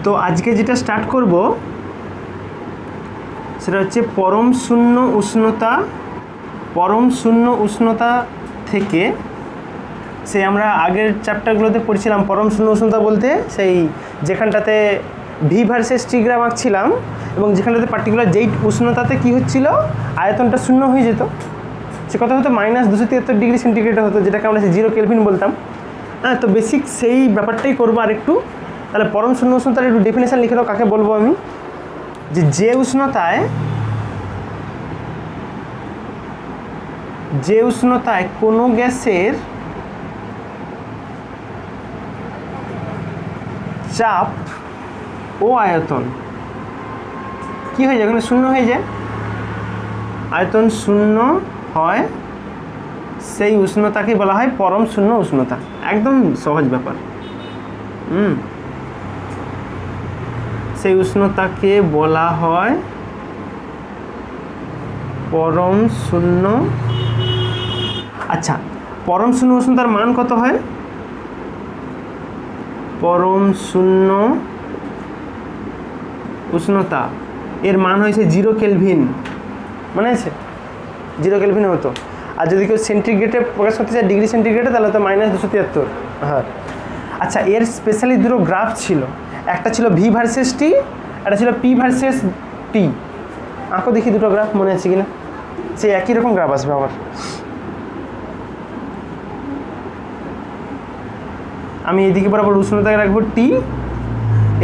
তো আজকে যেটা স্টার্ট করব সেটা হচ্ছে পরম শূন্য উষ্ণতা থেকে সেই আমরা আগের চ্যাপ্টারগুলোতে পড়ছিলাম পরম শূন্য উষ্ণতা বলতে সেই যেখানটাতে ভি ভার্সেস টি গ্রাফ আঁকছিলাম এবং যেখানটাতে পার্টিকুলার যেই উষ্ণতাতে কী হচ্ছিল আয়তনটা শূন্য হয়ে যেত সে কথা হতো -273°C হতো, যেটাকে আমরা 0 কেলভিন বলতাম। হ্যাঁ, তো বেসিক সেই ব্যাপারটাই করবো আর একটু। তাহলে পরম শূন্য উষ্ণতার একটু ডেফিনেশান লিখে দাও, কাকে বলবো আমি, যে উষ্ণতায় কোনো গ্যাসের চাপ ও আয়তন কি হয়ে যায়, ওখানে শূন্য হয়ে যায়, আয়তন শূন্য হয়, সেই উষ্ণতাকে বলা হয় পরম শূন্য উষ্ণতা। একদম সহজ ব্যাপার। সেই উষ্ণতাকে বলা হয় পরম শূন্য। আচ্ছা, পরম শূন্য উষ্ণতার মান কত হয়? পরম শূন্য উষ্ণতা এর মান হয়েছে 0 কেলভিন, মনে আছে? 0 কেলভিন হতো। আর যদি কেউ সেন্টিগ্রেডে প্রকাশ করতে চায় ডিগ্রি সেন্টিগ্রেডে, তাহলে তো -273। হ্যাঁ, আচ্ছা, এর স্পেশালি দুটো গ্রাফ ছিল, একটা ছিল ভি ভার্সেস টি, একটা ছিল পি ভার্সেস টি। আঁকো দেখি দুটো গ্রাফ, মনে আছে কিনা। সেই একই রকম গ্রাফ আসবে আবার। আমি এদিকে বরাবর উষ্ণতাকে রাখবো টি,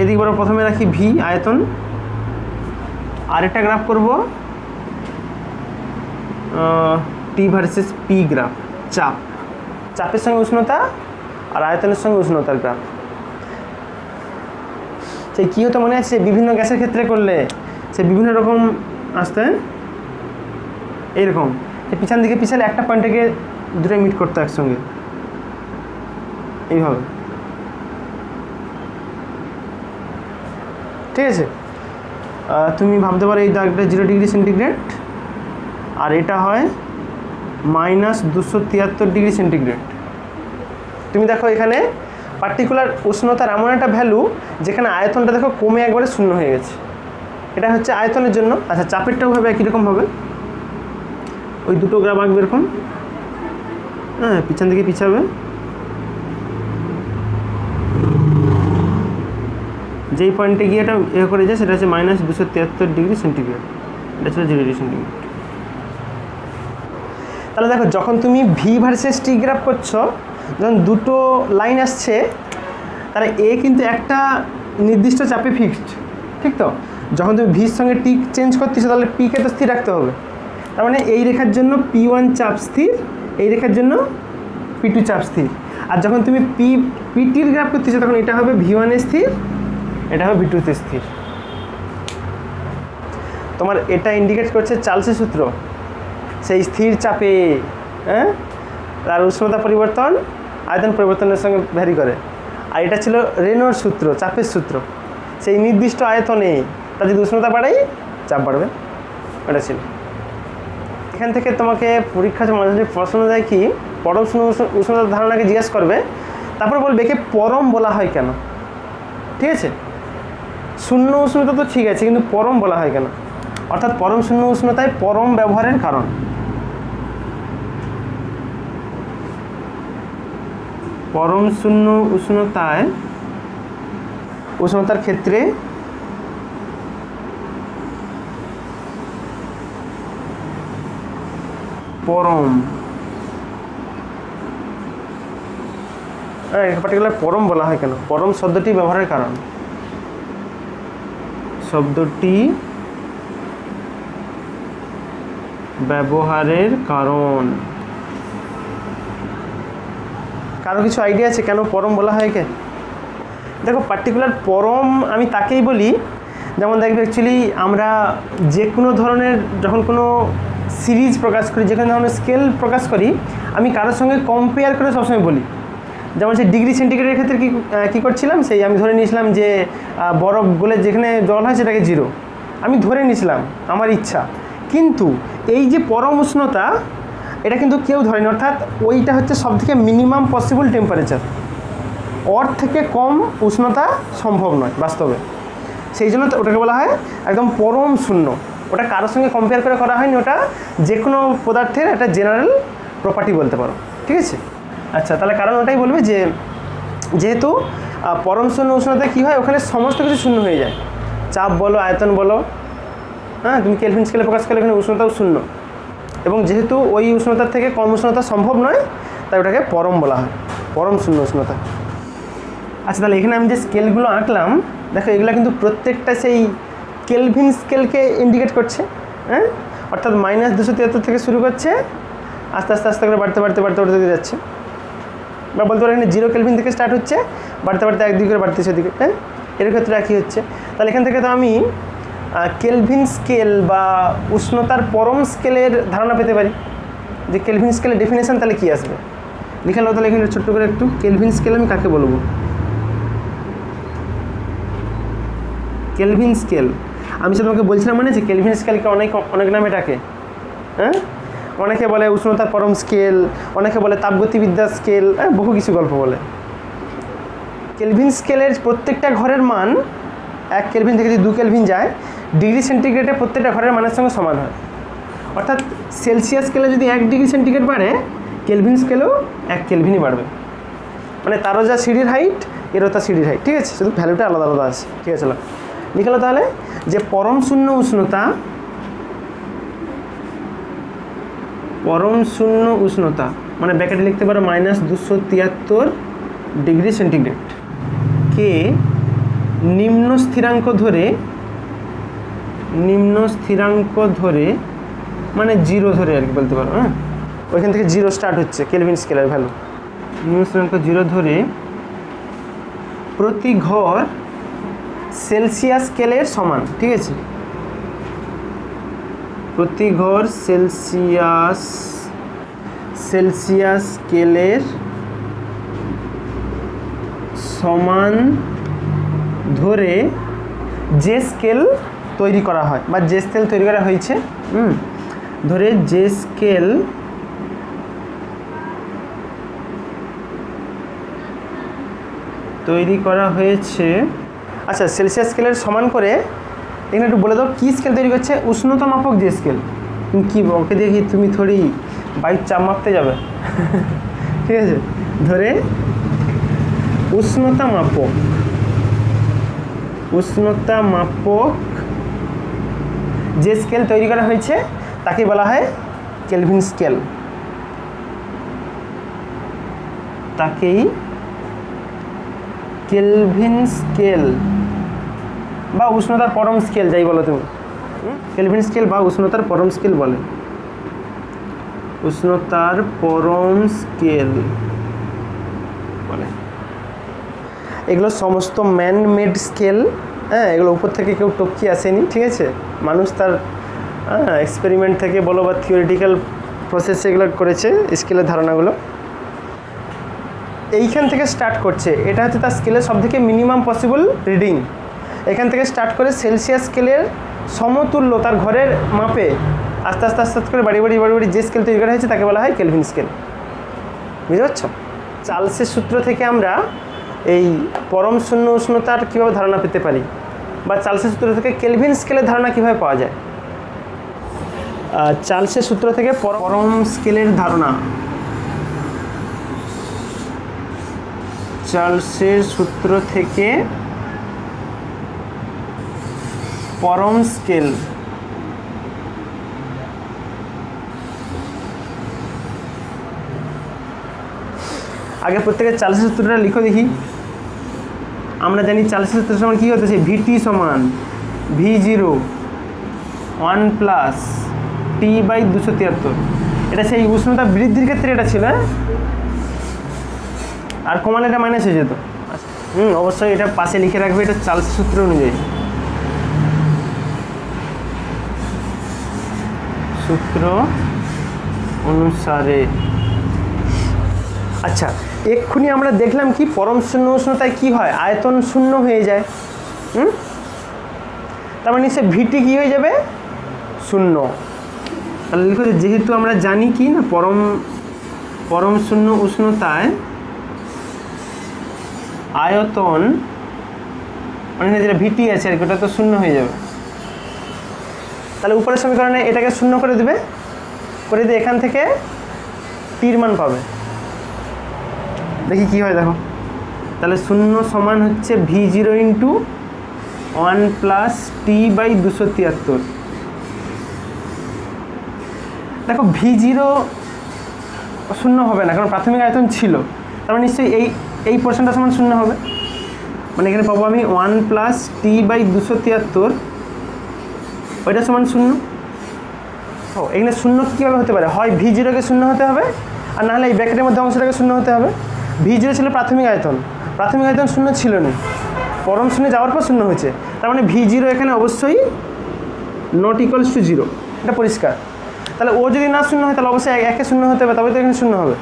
এদিকে বরাবর প্রথমে রাখি ভি আয়তন, আরেকটা গ্রাফ করব টি ভার্সেস পি গ্রাফ, চাপের সঙ্গে উষ্ণতা আর আয়তনের সঙ্গে উষ্ণতার গ্রাফ। সেই কী হতো মনে আছে? বিভিন্ন গ্যাসের ক্ষেত্রে করলে সে বিভিন্ন রকম আসতে এইরকম, পিছন দিকে পিছালে একটা পয়েন্টে দুটোই মিট করতো একসঙ্গে, এইভাবে। ঠিক আছে, তুমি ভাবতে পারো এই দাগটা 0°C আর এটা হয় -273°C। তুমি দেখো এখানে পার্টিকুলার উষ্ণতার এমন একটা ভ্যালু যেখানে আয়তনটা দেখো কমে একবারে শূন্য হয়ে গেছে, এটা হচ্ছে আয়তনের জন্য। আচ্ছা, চাপেরটাও হবে একই রকম হবে, ওই দুটো গ্রাফ আঁকবে এরকম। হ্যাঁ, পিছন দিকে পিছাবে, যেই পয়েন্টে গিয়ে এটা করে যায় সেটা হচ্ছে -273°C, এটা ছিল 0°C। তাহলে দেখো, যখন তুমি ভি ভার্সেস টি গ্রাফ করছো, যখন দুটো লাইন আসছে, তাহলে এ কিন্তু একটা নির্দিষ্ট চাপে ফিক্সড, ঠিক তো? যখন তুমি ভির সঙ্গে টি চেঞ্জ করতেছো, তাহলে পিকে তো স্থির রাখতে হবে। তার মানে এই রেখার জন্য P1 চাপ স্থির, এই রেখার জন্য P2 চাপ স্থির। আর যখন তুমি পিটির গ্রাফ করতেছো, তখন এটা হবে V1 এ স্থির, এটা হবে V2 তে স্থির। তোমার এটা ইন্ডিকেট করছে চার্লসের সূত্র, সেই স্থির চাপে হ্যাঁ তার উষ্ণতা পরিবর্তন আয়তন পরিবর্তনের সঙ্গে ভ্যারি করে। আর এটা ছিল রেনোর সূত্র, চাপের সূত্র, সেই নির্দিষ্ট আয়তনে তার যদি উষ্ণতা বাড়াই চাপ বাড়বে, এটা ছিল। এখান থেকে তোমাকে পরীক্ষা মাঝে মাঝে প্রশ্ন দেয় কি, পরম শূন্য উষ্ণতার ধারণাকে জিজ্ঞাসা করবে, তারপর বলবে একে পরম বলা হয় কেন। ঠিক আছে, শূন্য উষ্ণতা তো ঠিক আছে, কিন্তু পরম বলা হয় কেন? অর্থাৎ পরম শূন্য উষ্ণতায় পরম ব্যবহারের কারণ। পরম শূন্য উষ্ণতার ক্ষেত্রে পরম পার্টিকুলার পরম বলা হয় কেন? পরম শব্দটি ব্যবহারের কারণ, কারো কিছু আইডিয়া আছে কেন পরম বলা হয়? দেখো, পার্টিকুলার পরম আমি তাকেই বলি, যেমন দেখবে অ্যাকচুয়ালি আমরা যে কোনো ধরনের যখন কোনো সিরিজ প্রকাশ করি, যে কোনো ধরনের স্কেল প্রকাশ করি, আমি কারোর সঙ্গে কম্পেয়ার করে সবসময় বলি। যেমন সেই ডিগ্রি সেন্টিগ্রেডের ক্ষেত্রে কী করছিলাম, সেই আমি ধরে নিয়েছিলাম যে বরফ গলে যেখানে জল হয় সেটাকে 0, আমি ধরে নিয়েছিলাম আমার ইচ্ছা। কিন্তু এই যে পরম উষ্ণতা, এটা কিন্তু কেউ ধরেনি, অর্থাৎ ওইটা হচ্ছে সবথেকে মিনিমাম পসিবল টেম্পারেচার। ওর থেকে কম উষ্ণতা সম্ভব নয় বাস্তবে, সেই জন্য ওটাকে বলা হয় একদম পরম শূন্য। ওটা কারোর সঙ্গে কম্পেয়ার করে করা হয়নি, ওটা যে কোনো পদার্থের একটা জেনারেল প্রপার্টি বলতে পারো, ঠিক আছে। আচ্ছা, তাহলে কারণ ওটাই বলবে যে যেহেতু পরম শূন্য উষ্ণতায় কী হয়, ওখানে সমস্ত কিছু শূন্য হয়ে যায়, চাপ বলো, আয়তন বলো, হ্যাঁ, তুমি কেলভিন স্কেলে প্রকাশ করলে এখানে উষ্ণতাও শূন্য, এবং যেহেতু ওই উষ্ণতার থেকে কম উষ্ণতা সম্ভব নয়, তাই ওটাকে পরম বলা হয়, পরম শূন্য উষ্ণতা। আচ্ছা, তাহলে এখানে আমি যে স্কেলগুলো আঁকলাম, দেখো এগুলো কিন্তু প্রত্যেকটা সেই কেলভিন স্কেলকে ইন্ডিকেট করছে, হ্যাঁ, অর্থাৎ -273 থেকে শুরু করছে, আস্তে আস্তে আস্তে করে বাড়তে বাড়তে বাড়তে বাড়তে যাচ্ছে, বা বলতে পারো এখানে 0 কেলভিন থেকে স্টার্ট হচ্ছে, বাড়তে বাড়তে 1-2 করে বাড়তেছে ওদিকে, হ্যাঁ, এর ক্ষেত্রে একই হচ্ছে। তাহলে এখান থেকে তো আমি কেলভিন স্কেল বা উষ্ণতার পরম স্কেলের ধারণা পেতে পারি, যে কেলভিন স্কেলের ডেফিনেশন তাহলে কী আসবে, লিখে নাও তাহলে এখানে ছোট্ট করে একটু। কেলভিন স্কেল আমি কাকে বলবো? কেলভিন স্কেল আমি তোমাকে বলছিলাম মানে যে কেলভিন স্কেলকে অনেক নামে ডাকে, হ্যাঁ, অনেকে বলে উষ্ণতার পরম স্কেল, অনেকে বলে তাপগতিবিদ্যা স্কেল, বহু কিছু গল্প বলে। কেলভিন স্কেলের প্রত্যেকটা ঘরের মান 1 কেলভিন থেকে যদি 2 কেলভিন যায়, ডিগ্রি সেন্টিগ্রেডে প্রত্যেকটা ঘরের মানের সঙ্গে সমান হয়। অর্থাৎ সেলসিয়াস স্কেলে যদি 1 ডিগ্রি সেন্টিগ্রেড বাড়ে, কেলভিন স্কেলেও 1 কেলভিনই বাড়বে, মানে তারও যা সিঁড়ির হাইট এরও তা সিঁড়ির হাইট, ঠিক আছে, শুধু ভ্যালুটা আলাদা আলাদা আছে, ঠিক আছে। চলো লিখলো তাহলে যে পরম শূন্য উষ্ণতা মানে ব্র্যাকেটে লিখতে পারো -273 ডিগ্রি সেন্টিগ্রেড কে নিম্ন স্থিরাঙ্ক ধরে মানে 0 ধরে আর কি বলতে পারো, হ্যাঁ, ওইখান থেকে 0 স্টার্ট হচ্ছে কেলভিন স্কেলের ভ্যালু, নিম্ন স্থিরাঙ্ক 0 ধরে প্রতি ঘর সেলসিয়াস স্কেলের সমান, ঠিক আছে, প্রতি ঘর সেলসিয়াস স্কেলের সমান ধরে যে স্কেল তৈরি করা হয় বা যে স্কেল তৈরি করা হয়েছে, ধরে যে স্কেল তৈরি করা হয়েছে। আচ্ছা, সেলসিয়াস স্কেলের সমান করে এখানে একটু বলে দাও কী স্কেল তৈরি করছে? উষ্ণতা মাপক যে স্কেল। তুমি কী ওকে দেখি তুমি থোড়ি বায়ুর চাপ মাপতে যাবে ঠিক আছে, ধরে উষ্ণতা মাপক যে স্কেল তৈরি করা হয়েছে তাকে বলা হয় কেলভিন স্কেল, তাকেই কেলভিন স্কেল বা উষ্ণতার পরম স্কেল যাই বলো তুমি, কেলভিন স্কেল বা উষ্ণতার পরম স্কেল বলে, উষ্ণতার পরম স্কেল বলে। এগুলো সমস্ত ম্যান মেড স্কেল, হ্যাঁ, এগুলো উপর থেকে কেউ টপকিয়ে আসেনি, ঠিক আছে, মানুষ তার এক্সপেরিমেন্ট থেকে বলো বা থিওরিটিক্যাল প্রসেস এগুলো করেছে স্কেলের ধারণাগুলো। এইখান থেকে স্টার্ট করছে, এটা হচ্ছে তার স্কেলের সবথেকে মিনিমাম পসিবল রিডিং। এখান থেকে স্টার্ট করে সেলসিয়াস স্কেলের সমতুল্য তার ঘরের মাপে আস্তে আস্তে আস্তে আস্তে করে বাড়ি যে স্কেল তৈরি করা হয়েছে তাকে বলা হয় কেলভিন স্কেল। বুঝতে পারছো? চার্লসের সূত্র থেকে আমরা এই পরম শূন্য উষ্ণতার কীভাবে ধারণা পেতে পারি, বা চার্লসের সূত্র থেকে কেলভিন স্কেলের ধারণা কীভাবে পাওয়া যায়। চার্লসের সূত্র থেকে পরম স্কেলের ধারণা, চার্লসের সূত্র থেকে পরম স্কেল, আগে প্রত্যেকের চার্লসের সূত্রটা লিখো দেখি। আমরা জানি চার্লসের সূত্র সমান কী হতেছে, ভিটি সমান V0 1 প্লাস T/273। এটা সেই উষ্ণতা বৃদ্ধির ক্ষেত্রে এটা ছিল, হ্যাঁ, আর কমালে এটা মাইনাস হয়ে যেত। অবশ্যই এটা পাশে লিখে রাখবে, এটা চার্লসের সূত্র অনুযায়ী, সূত্র অনুসারে। আচ্ছা, এক্ষুনি আমরা দেখলাম কি পরম শূন্য উষ্ণতায় কি হয়, আয়তন শূন্য হয়ে যায়। তার মানে সে ভিটি কি হয়ে যাবে, শূন্য। তাহলে লিখো যেহেতু আমরা জানি কি না পরম শূন্য উষ্ণতায় আয়তন মানে যেটা ভিটি আছে আর কি ওটা তো শূন্য হয়ে যাবে। তাহলে উপরের সমীকরণে এটাকে শূন্য করে দেবে, করে দিয়ে এখান থেকে টির মান পাবে। দেখি কি হয় দেখো। তাহলে শূন্য সমান হচ্ছে v0 into 1 plus T by 273। দেখো v0 শূন্য হবে না, কারণ প্রাথমিক আয়তন ছিল, তার মানে নিশ্চয়ই এই পোর্শনটা সমান শূন্য হবে। মানে এখানে পাবো আমি 1 প্লাস টি বাই 273, ওইটা সমান শূন্য। ও এখানে শূন্য কীভাবে হতে পারে, হয় v0কে শূন্য হতে হবে, আর নাহলে এই ব্র্যাকেটের মধ্যে অংশটাকে শূন্য হতে হবে। v0 ছিল প্রাথমিক আয়তন, প্রাথমিক আয়তন শূন্য ছিল না, পরম শূন্যে যাওয়ার পর শূন্য হয়েছে, তার মানে v0 এখানে অবশ্যই নট ইকুয়ালস টু 0, এটা পরিষ্কার। তাহলে ও যদি না শূন্য হয় তাহলে অবশ্যই একে শূন্য হতে হবে, তবে তো এখানে শূন্য হবে।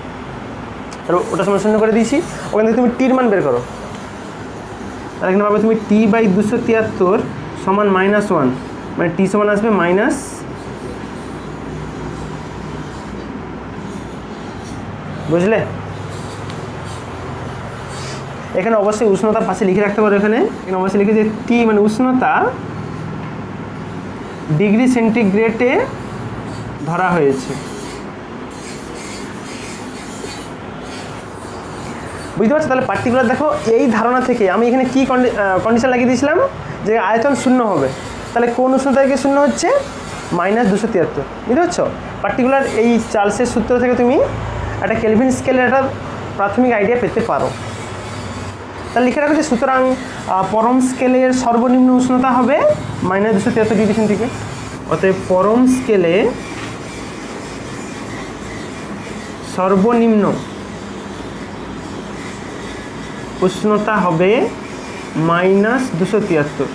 তাহলে ওটা সমান শূন্য করে দিয়েছি, ওখান থেকে তুমি টির মান বের করো। তাহলে এখানে পাবে তুমি টি বাই 273 সমান -1, মানে টি সমান আসবে মাইনাস, বুঝলে? এখানে অবশ্যই উষ্ণতা পাশে লিখে রাখতে পারো। এখানে অবশ্যই লিখে যে টি মানে উষ্ণতা ডিগ্রি সেন্টিগ্রেডে ধরা হয়েছে। বুঝতে পারছো? তাহলে পার্টিকুলার দেখো এই ধারণা থেকে আমি এখানে কি কন্ডিশন লাগিয়ে দিয়েছিলাম যে আয়তন শূন্য হবে, তাহলে কোন উষ্ণতা থেকে শূন্য হচ্ছে -273। বুঝতে পারছো? পার্টিকুলার এই চার্লসের সূত্র থেকে তুমি একটা কেলভিন স্কেলের একটা প্রাথমিক আইডিয়া পেতে পারো। তাহলে লিখে রাখো যে সুতরাং পরম স্কেলের সর্বনিম্ন উষ্ণতা হবে -273 ডিগ্রি সেন্টিগ্রেড। অতএব পরম স্কেলে সর্বনিম্ন উষ্ণতা হবে -273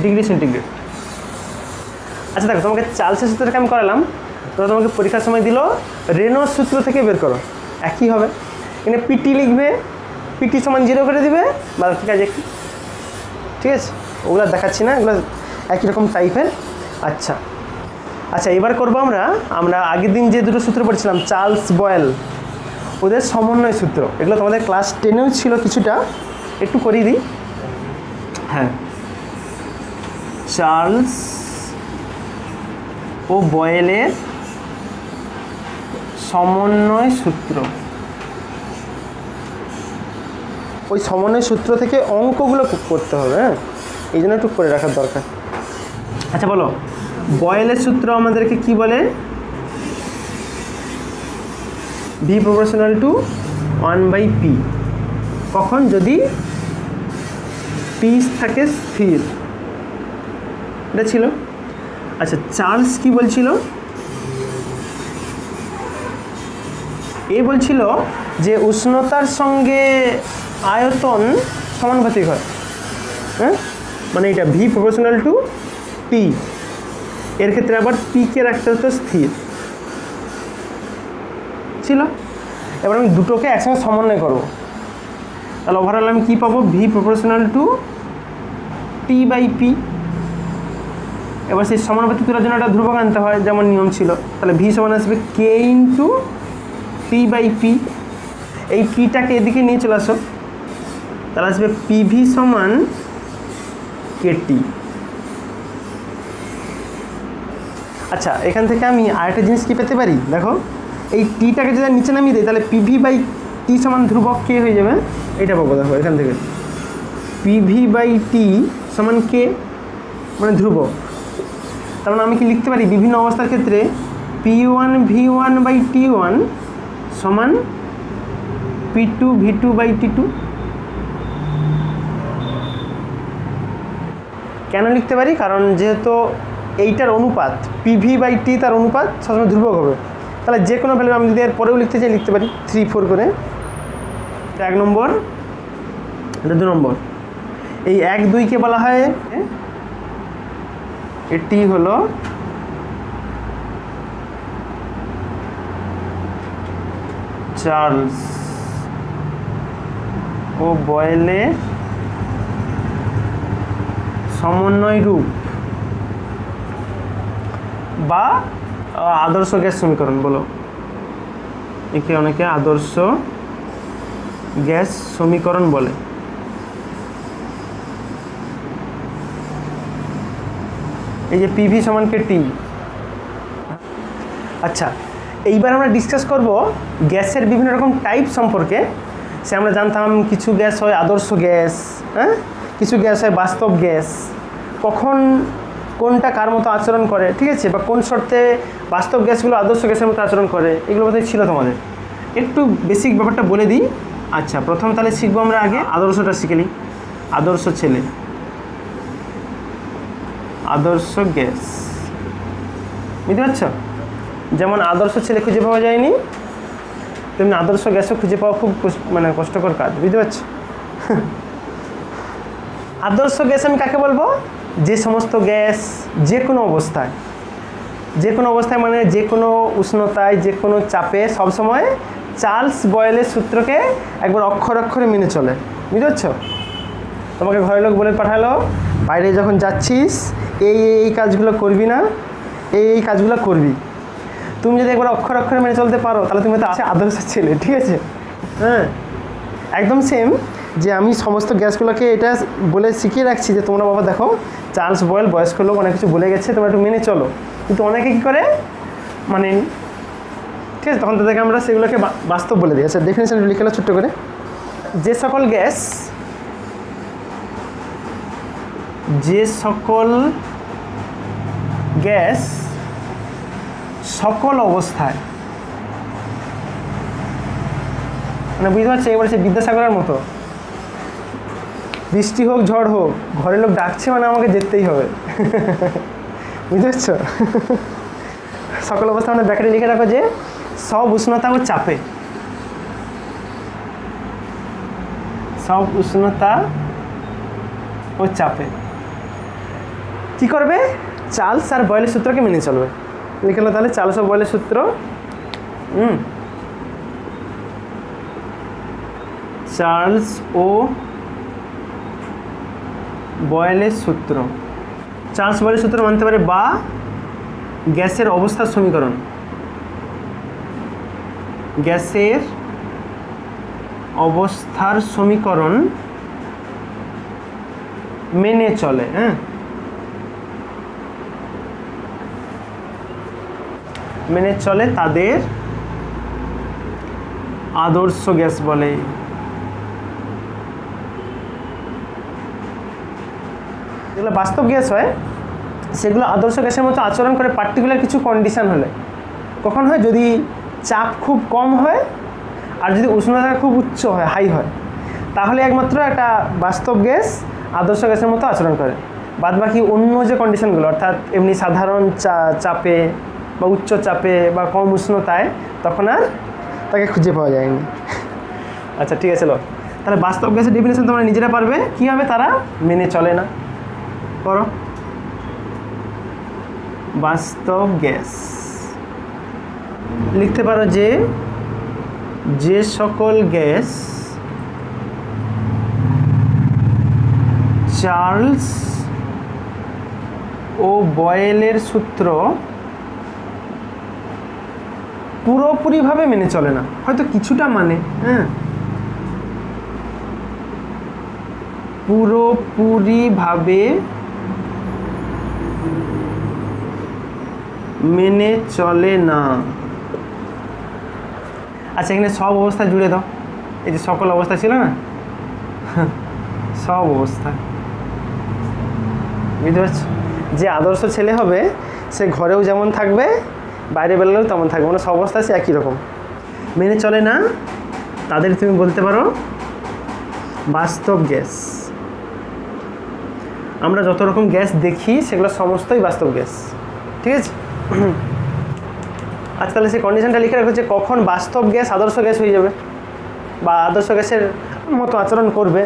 ডিগ্রি সেন্টিগ্রেড। আচ্ছা দেখো, তোমাকে চার্লসের সূত্রটাকে আমি করালাম, তো তোমাকে পরীক্ষার সময় দিল রেনর সূত্র থেকে বের করো, একই হবে। এখানে পিটি লিখবে, পিটি সমান 0 করে দিবে, বা ঠিক আছে, ঠিক আছে, ওগুলো দেখাচ্ছি না, এগুলো একই রকম টাইপের। আচ্ছা আচ্ছা, এবার করবো আমরা আগের দিন যে দুটো সূত্র পড়েছিলাম চার্লস বয়েল, ওদের সমন্বয় সূত্র, এগুলো তোমাদের ক্লাস 10এও ছিল কিছুটা, একটু করিয়ে দিই। হ্যাঁ, চার্লস ও বয়েলের সমন্বয় সূত্র। ওই সমন্বয় সূত্র থেকে অঙ্কগুলো করতে হবে, হ্যাঁ, এই জন্য একটু করে রাখার দরকার। আচ্ছা বলো, বয়েলের সূত্র আমাদেরকে কি বলে? v proportional to 1/p। কখন? যদি p থাকে স্থির, এটা ছিল। আচ্ছা, চার্লস কি বলছিল? এ বলছিল যে উষ্ণতার সঙ্গে আয়তন সমানুপাতিক হয়, হ্যাঁ, মানে এটা v proportional to p, এর ক্ষেত্রে আবার p কে রাখতে হতো স্থির ছিল। এবার আমি দুটোকে একসঙ্গে সমন্বয় করব, তাহলে ওভারঅল আমি কী পাবো? v proportional to t/p। এবার সেই সমানুপাতিক তোলার জন্য একটা ধ্রুবক আনতে হয়, যেমন নিয়ম ছিল। তাহলে v সমান আসবে k ইন্টু t/p। এই পিটাকে এদিকে নিয়ে চলে আসো, তাহলে আসবে pv সমান kt। আচ্ছা, এখান থেকে আমি আরেকটা জিনিস কি পেতে পারি দেখো, এই টিটাকে যদি নিচে নামিয়ে দিই তাহলে pv/t সমান ধ্রুবক কে হয়ে যাবে, এটা পাবো। দেখো এখান থেকে pv/t সমান কে, মানে ধ্রুবক। তার মানে আমি কি লিখতে পারি বিভিন্ন অবস্থার ক্ষেত্রে p1v1/t1 সমান p2v2/t2। কেন লিখতে পারি? কারণ যেহেতু এইটার অনুপাত pv/t, তার অনুপাত সবসময় ধ্রুবক হবে, তাহলে যে কোনো ভ্যালু আমি যদি এর পরেও লিখতে চাই লিখতে পারি 3, 4 করে। 1 নম্বর, 2 নম্বর, এই 1, 2কে বলা হয়, এটি হলো চার্লস ও বয়েলের সমন্বয় রূপ বা আদর্শ গ্যাস সমীকরণ বলো, একে অনেকে আদর্শ গ্যাস সমীকরণ বলে। এই যে পিভি সমান কে টি। আচ্ছা, এইবার আমরা ডিসকাস করব গ্যাসের বিভিন্ন রকম টাইপ সম্পর্কে। সে আমরা জানতাম কিছু গ্যাস হয় আদর্শ গ্যাস, হ্যাঁ, কিছু গ্যাস হয় বাস্তব গ্যাস, কখন কোনটা কার মতো আচরণ করে, ঠিক আছে, বা কোন শর্তে বাস্তব গ্যাসগুলো আদর্শ গ্যাসের মতো আচরণ করে, এগুলো বোধহয় ছিল তোমাদের। একটু বেসিক ব্যাপারটা বলে দিই। আচ্ছা, প্রথম তাহলে শিখবো আমরা আগে আদর্শটা শিখে নিই। আদর্শ ছেলে, আদর্শ গ্যাস, বুঝতে পারছো? যেমন আদর্শ ছেলে খুঁজে পাওয়া যায়নি, তেমনি আদর্শ গ্যাসও খুঁজে পাওয়া খুব মানে কষ্টকর কাজ, বুঝতে পারছো? আদর্শ গ্যাস আমি কাকে বলবো? যে সমস্ত গ্যাস যে কোনো অবস্থায় মানে যে কোনো উষ্ণতায়, যে কোনো চাপে সবসময় চার্লস বয়েলের সূত্রকে একবার অক্ষর অক্ষরে মেনে চলে, বুঝতে পারছো? তোমাকে ঘরের লোক বলে পাঠালো, বাইরে যখন যাচ্ছিস এই কাজগুলো করবি না, এই কাজগুলো করবি। তুমি যদি একবার অক্ষর অক্ষরে মেনে চলতে পারো তাহলে তুমি তো আছে আদর্শ ছেলে, ঠিক আছে? হ্যাঁ, একদম সেম। যে আমি সমস্ত গ্যাসগুলোকে এটা বলে শিখিয়ে রাখছি যে তোমরা বাবা দেখো চার্লস বয়েল বয়স্ক লোক অনেক কিছু বলে গেছে, তোমরা একটু মেনে চলো। কিন্তু অনেকে কী করে মানে, ঠিক আছে, তখন তাদেরকে আমরা সেগুলোকে বাস্তব বলে দিই। আচ্ছা, ডেফিনেশন লিখে ছোট্ট করে। যে সকল গ্যাস সকল অবস্থায়, মানে বুঝতে পারছি, এবার সে বিদ্যাসাগরের মতো বৃষ্টি হোক ঝড় হোক ঘরের লোক ডাকছে মানে আমাকে যেতেই হবে, বুঝতে পারছো? সকল অবস্থা মানে ব্র্যাকেটে লিখে রাখো যে সব উষ্ণতা ও চাপে, সব উষ্ণতা ও চাপে কী করবে? চার্লস আর বয়েলের সূত্রকে মেনে চলবে। লিখে লো তাহলে চার্লস ও বয়েলের সূত্র। চার্লস ও বয়েলের সূত্র। চার্লস বয়েলের সূত্র মানতে পারে বা গ্যাসের অবস্থার সমীকরণ, গ্যাসের অবস্থার সমীকরণ মেনে চলে। হ্যাঁ, মেনে চলে তাদের আদর্শ গ্যাস বলে। যেগুলো বাস্তব গ্যাস হয় সেগুলো আদর্শ গ্যাসের মতো আচরণ করে পার্টিকুলার কিছু কন্ডিশন হলে। কখন হয়? যদি চাপ খুব কম হয় আর যদি উষ্ণতা খুব উচ্চ হয়, হাই হয়, তাহলে একমাত্র একটা বাস্তব গ্যাস আদর্শ গ্যাসের মতো আচরণ করে। বাদ বাকি অন্য যে কন্ডিশনগুলো, অর্থাৎ এমনি সাধারণ চাপে বা উচ্চ চাপে বা কম উষ্ণতায়, তখন আর তাকে খুঁজে পাওয়া যায়নি। আচ্ছা, ঠিক আছে, তাহলে বাস্তব গ্যাসের ডেফিনেশন তোমরা নিজেরা পারবে। কী হবে? তারা মেনে চলে না। করো, বাস্তব গ্যাস লিখতে পারো যে সকল গ্যাস চার্লস ও বয়েলের সূত্র পুরোপুরিভাবে মেনে চলে না, হয়তো কিছুটা মানে, হ্যাঁ, পুরোপুরিভাবে মেনে চলে না। আচ্ছা, এখানে সব অবস্থা জুড়ে দাও। এই যে সকল অবস্থা ছিল না, সব অবস্থা, বুঝতে পারছো? যে আদর্শ ছেলে হবে সে ঘরেও যেমন থাকবে, বাইরে বেরোলেও তেমন থাকবে, মানে সব অবস্থা সে একই রকম। মেনে চলে না তাদের তুমি বলতে পারো বাস্তব গ্যাস। আমরা যত রকম গ্যাস দেখি সেগুলো সমস্তই বাস্তব গ্যাস, ঠিক আছে? আজ তাহলে সেই কন্ডিশনটা লিখে রাখো যে কখন বাস্তব গ্যাস আদর্শ গ্যাস হয়ে যাবে বা আদর্শ গ্যাসের মতো আচরণ করবে।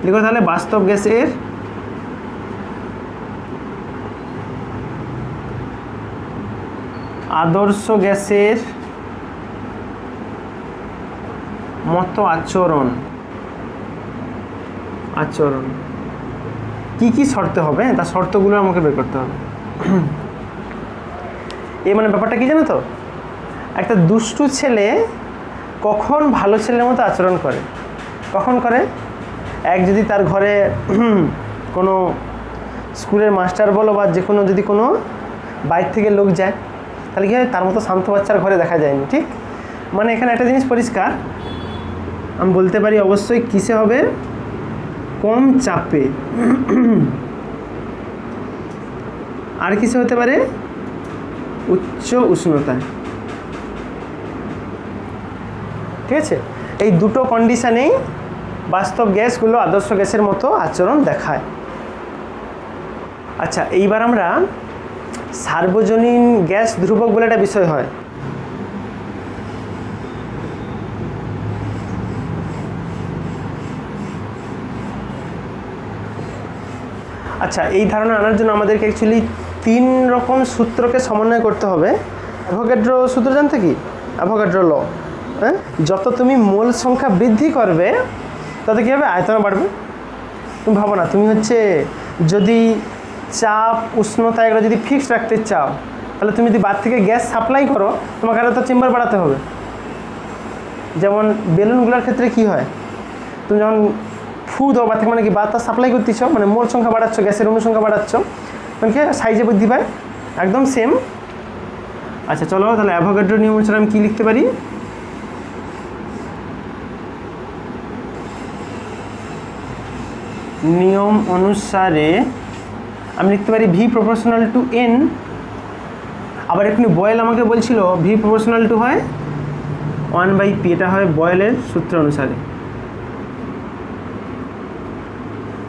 লিখো তাহলে বাস্তব গ্যাসের আদর্শ গ্যাসের মতো আচরণ কি কি শর্তে হবে, তার শর্তগুলো আমাকে বের করতে হবে। মানে ব্যাপারটা কি জানো তো, একটা দুষ্টু ছেলে কখন ভালো ছেলের মতো আচরণ করে, কখন করে? এক যদি তার ঘরে কোনো স্কুলের মাস্টার বলো বা যে কোনো যদি কোনো বাইরে থেকে লোক যায়, তাহলে কী হয়, তার মতো শান্ত বাচ্চার ঘরে দেখা যায়নি। ঠিক, মানে এখানে একটা জিনিস পরিষ্কার, আমি বলতে পারি অবশ্যই কিসে হবে, কম চাপে। আর কিসে হতে পারে, উচ্চ উষ্ণতায়। ঠিক আছে, এই দুটো কন্ডিশনেই বাস্তব গ্যাসগুলো আদর্শ গ্যাসের মতো আচরণ দেখায়। আচ্ছা, এইবার আমরা সার্বজনীন গ্যাস ধ্রুবক বলে একটা বিষয় হয়। আচ্ছা, এই ধারণা আনার জন্য আমাদেরকে অ্যাকচুয়ালি 3 রকম সূত্রকে সমন্বয় করতে হবে। অ্যাভোগাড্রো সূত্র জানতে কি, অ্যাভোগাড্রো ল। হ্যাঁ, যত তুমি মোল সংখ্যা বৃদ্ধি করবে তত কী হবে, আয়তন বাড়বে। তুমি ভাবো না, তুমি হচ্ছে যদি চাপ উষ্ণতা এগুলো যদি ফিক্সড রাখতে চাও, তাহলে তুমি যদি বাদ থেকে গ্যাস সাপ্লাই করো, তোমাকে আরও তো চেম্বার বাড়াতে হবে। যেমন বেলুনগুলোর ক্ষেত্রে কি হয়, তুমি যখন ফু দাও বা থেকে, মানে কি বাতাস সাপ্লাই করতেছ, মানে মোল সংখ্যা বাড়াচ্ছ, গ্যাসের অণু সংখ্যা বাড়াচ্ছ, মানে কি সাইজে বৃদ্ধি পায়, একদম সেম। আচ্ছা চলো তাহলে অ্যাভোগাড্রো নিয়ম অনুসারে আমি কী লিখতে পারি, নিয়ম অনুসারে আমি লিখতে পারি ভি প্রপোর্শনাল টু এন। আবার এখানে বয়েল আমাকে বলছিল ভি প্রপোর্শনাল টু হয় 1/p, এটা হয় বয়েলের সূত্র অনুসারে।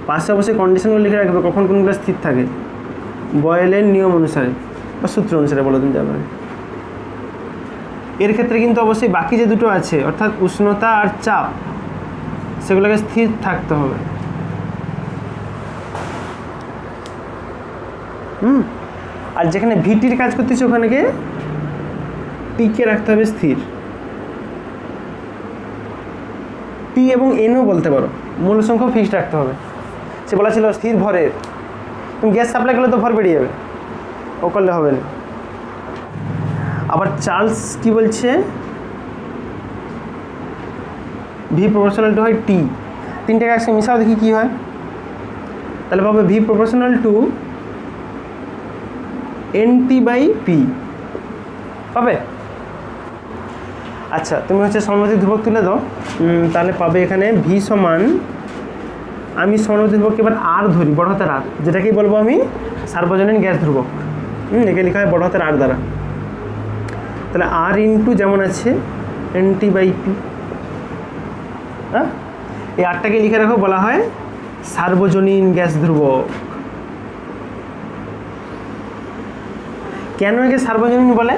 পাশে অবশ্যই কন্ডিশনগুলো লিখে রাখবে, কখন কোনগুলো স্থির থাকে, বয়েলের নিয়ম অনুসারে বা সূত্র অনুসারে বলো তুমি যাবে। এর ক্ষেত্রে কিন্তু অবশ্যই বাকি যে দুটো আছে, অর্থাৎ উষ্ণতা আর চাপ, সেগুলোকে স্থির থাকতে হবে। আর যেখানে ভিটির কাজ করতেছে ওখানেকে টিকে রাখতে হবে স্থির। পি এবং এনও বলতে পারো, মূল সংখ্যা ফিক্সড রাখতে হবে। সে বলা ছিল স্থির ভরের, তুমি গ্যাস সাপ্লাই করলে তো ভর বেরিয়ে যাবে, ও করলে হবে না। আবার চার্লস কি বলছে, ভি প্রপোর্শনাল টু হয় টি। 3টাকে একসাথে মিশাও দেখি কি হয়, তাহলে পাবে ভি প্রপোর্শনাল টু NT/P পাবে। আচ্ছা, তুমি হচ্ছে সমানুপাতিক ধ্রুবক তুলে দাও, তাহলে পাবে এখানে ভি সমান, আমি সমানুপাতিক ধ্রুবক এবার আর ধরি, বড় হাতের আর, যেটাকেই বলবো আমি সার্বজনীন গ্যাস ধ্রুবক। একে লেখা হয় বড় হাতের আর দ্বারা। তাহলে আর ইন্টু যেমন আছে NT/P। হ্যাঁ, এই আরটাকে লিখে রাখো, বলা হয় সার্বজনীন গ্যাস ধ্রুবক। কেন একে সার্বজনীন বলে,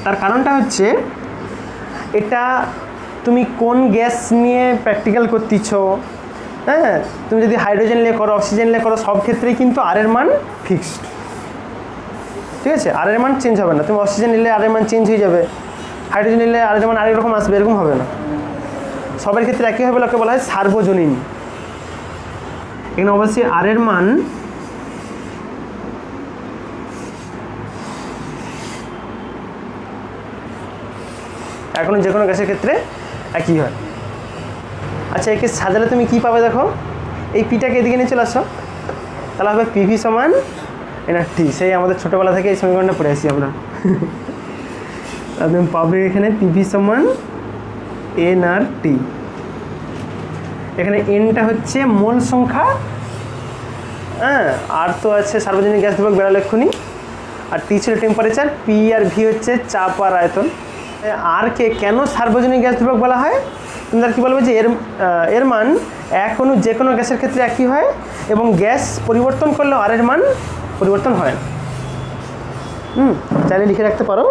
তার কারণটা হচ্ছে, এটা তুমি কোন গ্যাস নিয়ে প্র্যাকটিক্যাল করতেছ, হ্যাঁ, তুমি যদি হাইড্রোজেন নিয়ে করো, অক্সিজেন নিয়ে করো, সব ক্ষেত্রেই কিন্তু আর এর মান ফিক্সড। ঠিক আছে, আর এর মান চেঞ্জ হবে না। তুমি অক্সিজেন নিলে আর এর মান চেঞ্জ হয়ে যাবে, হাইড্রোজেন নিলে আর এর মান আরেক রকম আসবে, এরকম হবে না। সবের ক্ষেত্রে একই হবে, লোকে বলা হয় সার্বজনীন। এখানে অবশ্যই আর এর মান এখন যে কোনো গ্যাসের ক্ষেত্রে একই হয়। আচ্ছা, একে সাজালে তুমি কি পাবে দেখো, এই পিটাকে এদিকে নিয়ে চলে আসো, তাহলে হবে পিভি সমান NRT। সেই আমাদের ছোটোবেলা থেকে এই সমীকরণটা পড়ে আসি আমরা। তুমি পাবে এখানে পিভি সমান NRT। এখানে এনটা হচ্ছে মোল সংখ্যা, হ্যাঁ, আর তো আছে সার্বজনীন গ্যাস ধ্রুবক বেড়ালো এক্ষুনি, আর টি ছিল টেম্পারেচার, পি আর ভি হচ্ছে চাপ আর আয়তন। আর কে কেন সার্বজনীন গ্যাস ধ্রুবক বলা হয়, তুমি তার কী বলবে যে এর মান এক অণু যে কোনো গ্যাসের ক্ষেত্রে একই হয়, এবং গ্যাস পরিবর্তন করলেও আর এর মান পরিবর্তন হয় না। চাইলে লিখে রাখতে পারো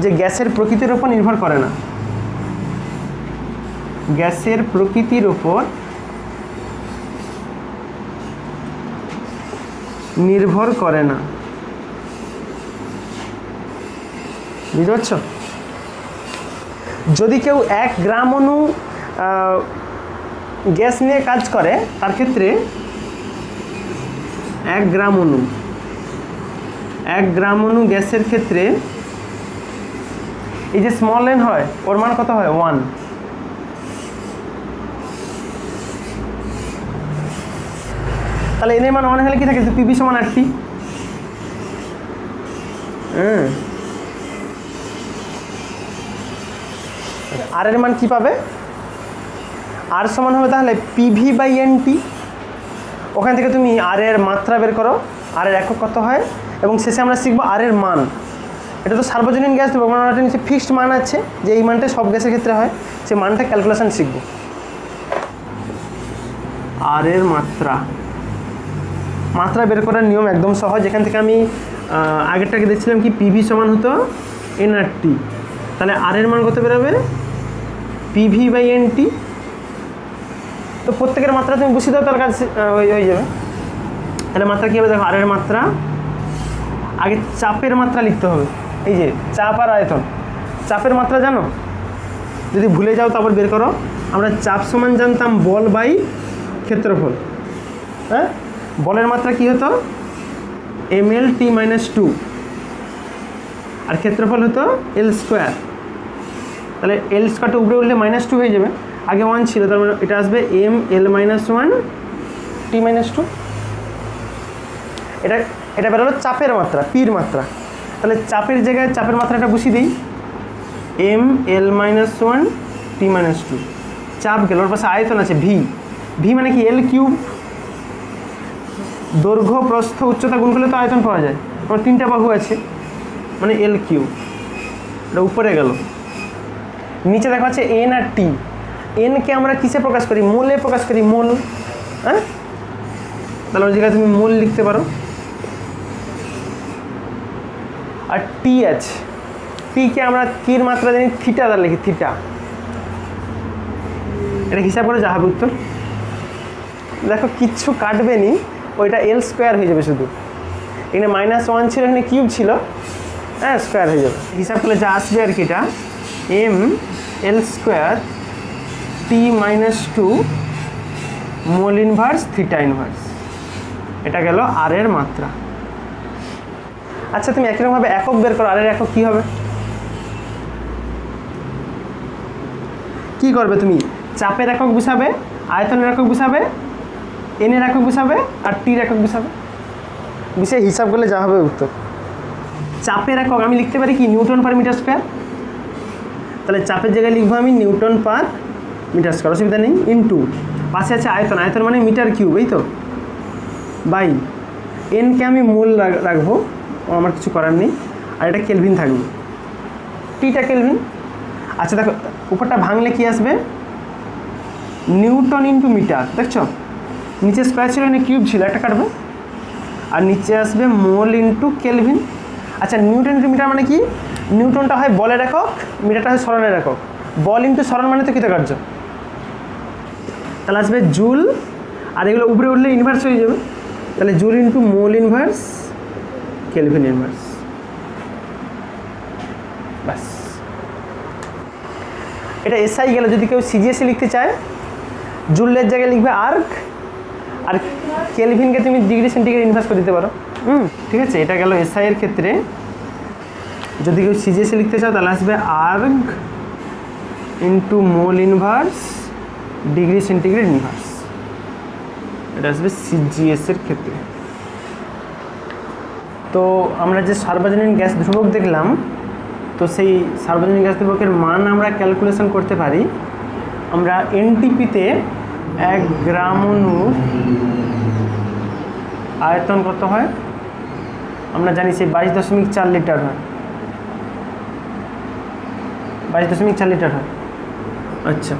যে গ্যাসের প্রকৃতির উপর নির্ভর করে না, গ্যাসের প্রকৃতির উপর নির্ভর করে না। বুঝতে পারছো, যদি কেউ 1 গ্রাম অণু গ্যাস নিয়ে কাজ করে, তার ক্ষেত্রে 1 গ্রাম অণু গ্যাসের ক্ষেত্রে এই যে স্মল এন হয় ওর মান কত হয় 1। তাহলে এন এর মান 1 হলে কি থাকে পিভি সমান আর টি। আর এর মান কি পাবে আর সমান হবে তাহলে পিভি বাই এন টি। ওখান থেকে তুমি আর এর মাত্রা বের করো আর এর একক কত হয় এবং শেষে আমরা শিখবো আর এর মান। এটা তো সার্বজনীন গ্যাস দেবো মানে নিচে ফিক্সড মান আছে যে এই মানটা সব গ্যাসের ক্ষেত্রে হয় সেই মানটা ক্যালকুলেশন শিখবো। আর এর মাত্রা বের করার নিয়ম একদম সহজ। এখান থেকে আমি আগেরটাকে দেখছিলাম কি পিভি সমান হতো এন আর টি, তাহলে আর এর মান কত বেরোবে পিভি বাই এন টি। তো প্রত্যেকের মাত্রা তুমি বসিয়ে দাও তার কাছে হয়ে যাবে। তাহলে মাত্রা কী হবে দেখো আর এর মাত্রা আগে চাপের মাত্রা লিখতে হবে। এই যে চাপ আর আয়তন, চাপের মাত্রা জানো যদি ভুলে যাও তারপর বের করো। আমরা চাপ সমান জানতাম বল বাই ক্ষেত্রফল। হ্যাঁ বলের মাত্রা কি হতো ml t - 2 আর ক্ষেত্রফল হতো l স্কোয়ার। তাহলে l স্কোয়ারটা উপরে উঠলে -2 হয়ে যাবে, আগে 1 ছিল তার মানে এটা আসবে ml - 1 t - 2। এটা বেরোলো চাপের মাত্রা পির মাত্রা। তাহলে চাপের জায়গায় চাপের মাত্রাটা বসিয়ে দিই ml - 1 t - 2। চাপ গেল ওর পাশে আয়তন আছে ভি মানে কি l কিউব। দৈর্ঘ্য প্রস্থ উচ্চতা গুণ করলে তো আয়তন পাওয়া যায়, আমার 3টা বাহু আছে মানে l কিউব। এটা উপরে গেল, নিচে দেখা যাচ্ছে এন আর টি। এনকে আমরা কিসে প্রকাশ করি মোলে প্রকাশ করি মোল। হ্যাঁ তাহলে ওই জায়গায় তুমি মোল লিখতে পারো। আর টি আছে, টিকে আমরা কির মাত্রা জানি থিটা দ্বারা লিখি থিটা। এটা হিসাব করে যা হবে উত্তর। দেখো কিচ্ছু কাটবে নি, ওইটা এল স্কোয়ার হয়ে যাবে শুধু। এখানে -1 ছিল এখানে কিউব ছিল, হ্যাঁ স্কোয়ার হয়ে যাবে। হিসাব করলে যা আসবে আর কি এটা এম এল স্কোয়ার টি - 2 মোল ইনভার্স থিটা ইনভার্স। এটা গেল আর এর মাত্রা। আচ্ছা তুমি একইরকমভাবে একক বের করো, আর এর একক কী হবে? কি করবে তুমি চাপের একক বসাবে, আয়তনের একক বসাবে, এনের একক বসাবে আর টির একক বসাবে, বিষয়ে হিসাব করলে যা হবে উত্তর। চাপের একক আমি লিখতে পারি কি নিউটন পার মিটার স্কোয়ার। তাহলে চাপের জায়গায় লিখবো আমি নিউটন পার মিটার স্কোয়ার, অসুবিধা নেই। ইন্টু পাশে আছে আয়তন, আয়তন মানে মিটার কিউব, এই তো বাই এনকে আমি মোল রাখবো, আমার কিছু করার নেই। আর এটা কেলভিন থাকবে, টিটা কেলভিন। আচ্ছা দেখো উপরটা ভাঙলে কি আসবে নিউটন ইন্টু মিটার, দেখছো নিচে স্কোয়ার ছিল এখানে কিউব ছিল, একটা কাটবে আর নিচে আসবে মোল ইন্টু কেলভিন। আচ্ছা নিউটন ইন্টু মিটার মানে কি নিউটনটা হয় বলের একক, মিটারটা হয় সরণের একক। বল ইন্টু সরণ মানে তো কৃতকার্য, তাহলে আসবে জুল। আর এগুলো উপরে উঠলে ইনভার্স হয়ে যাবে, তাহলে joule into mole inverse kelvin inverse. ব্যাস এটা এসআই গেল। যদি কেউ সিজিএসসি লিখতে চায় জুলের জায়গায় লিখবে আর্ক, আর কেলভিনকে তুমি ডিগ্রি সেন্টিগ্রেড ইনভার্স করে দিতে পারো। ঠিক আছে, এটা গেল এসআই এর ক্ষেত্রে। যদি কেউ সিজিএসসি লিখতে চাও তাহলে আসবে erg into mole inverse degree centigrade inverse. এটা আসবে সিজিএস এর ক্ষেত্রে। তো আমরা যে সার্বজনীন গ্যাস ধ্রুবক দেখলাম, তো সেই সার্বজনীন গ্যাস ধ্রুবকের মান আমরা ক্যালকুলেশন করতে পারি। আমরা এনটিপিতে 1 গ্রাম অণুর আয়তন কত হয় আমরা জানি, সেই 22.4 লিটার হয়, 22.4 লিটার হয়। আচ্ছা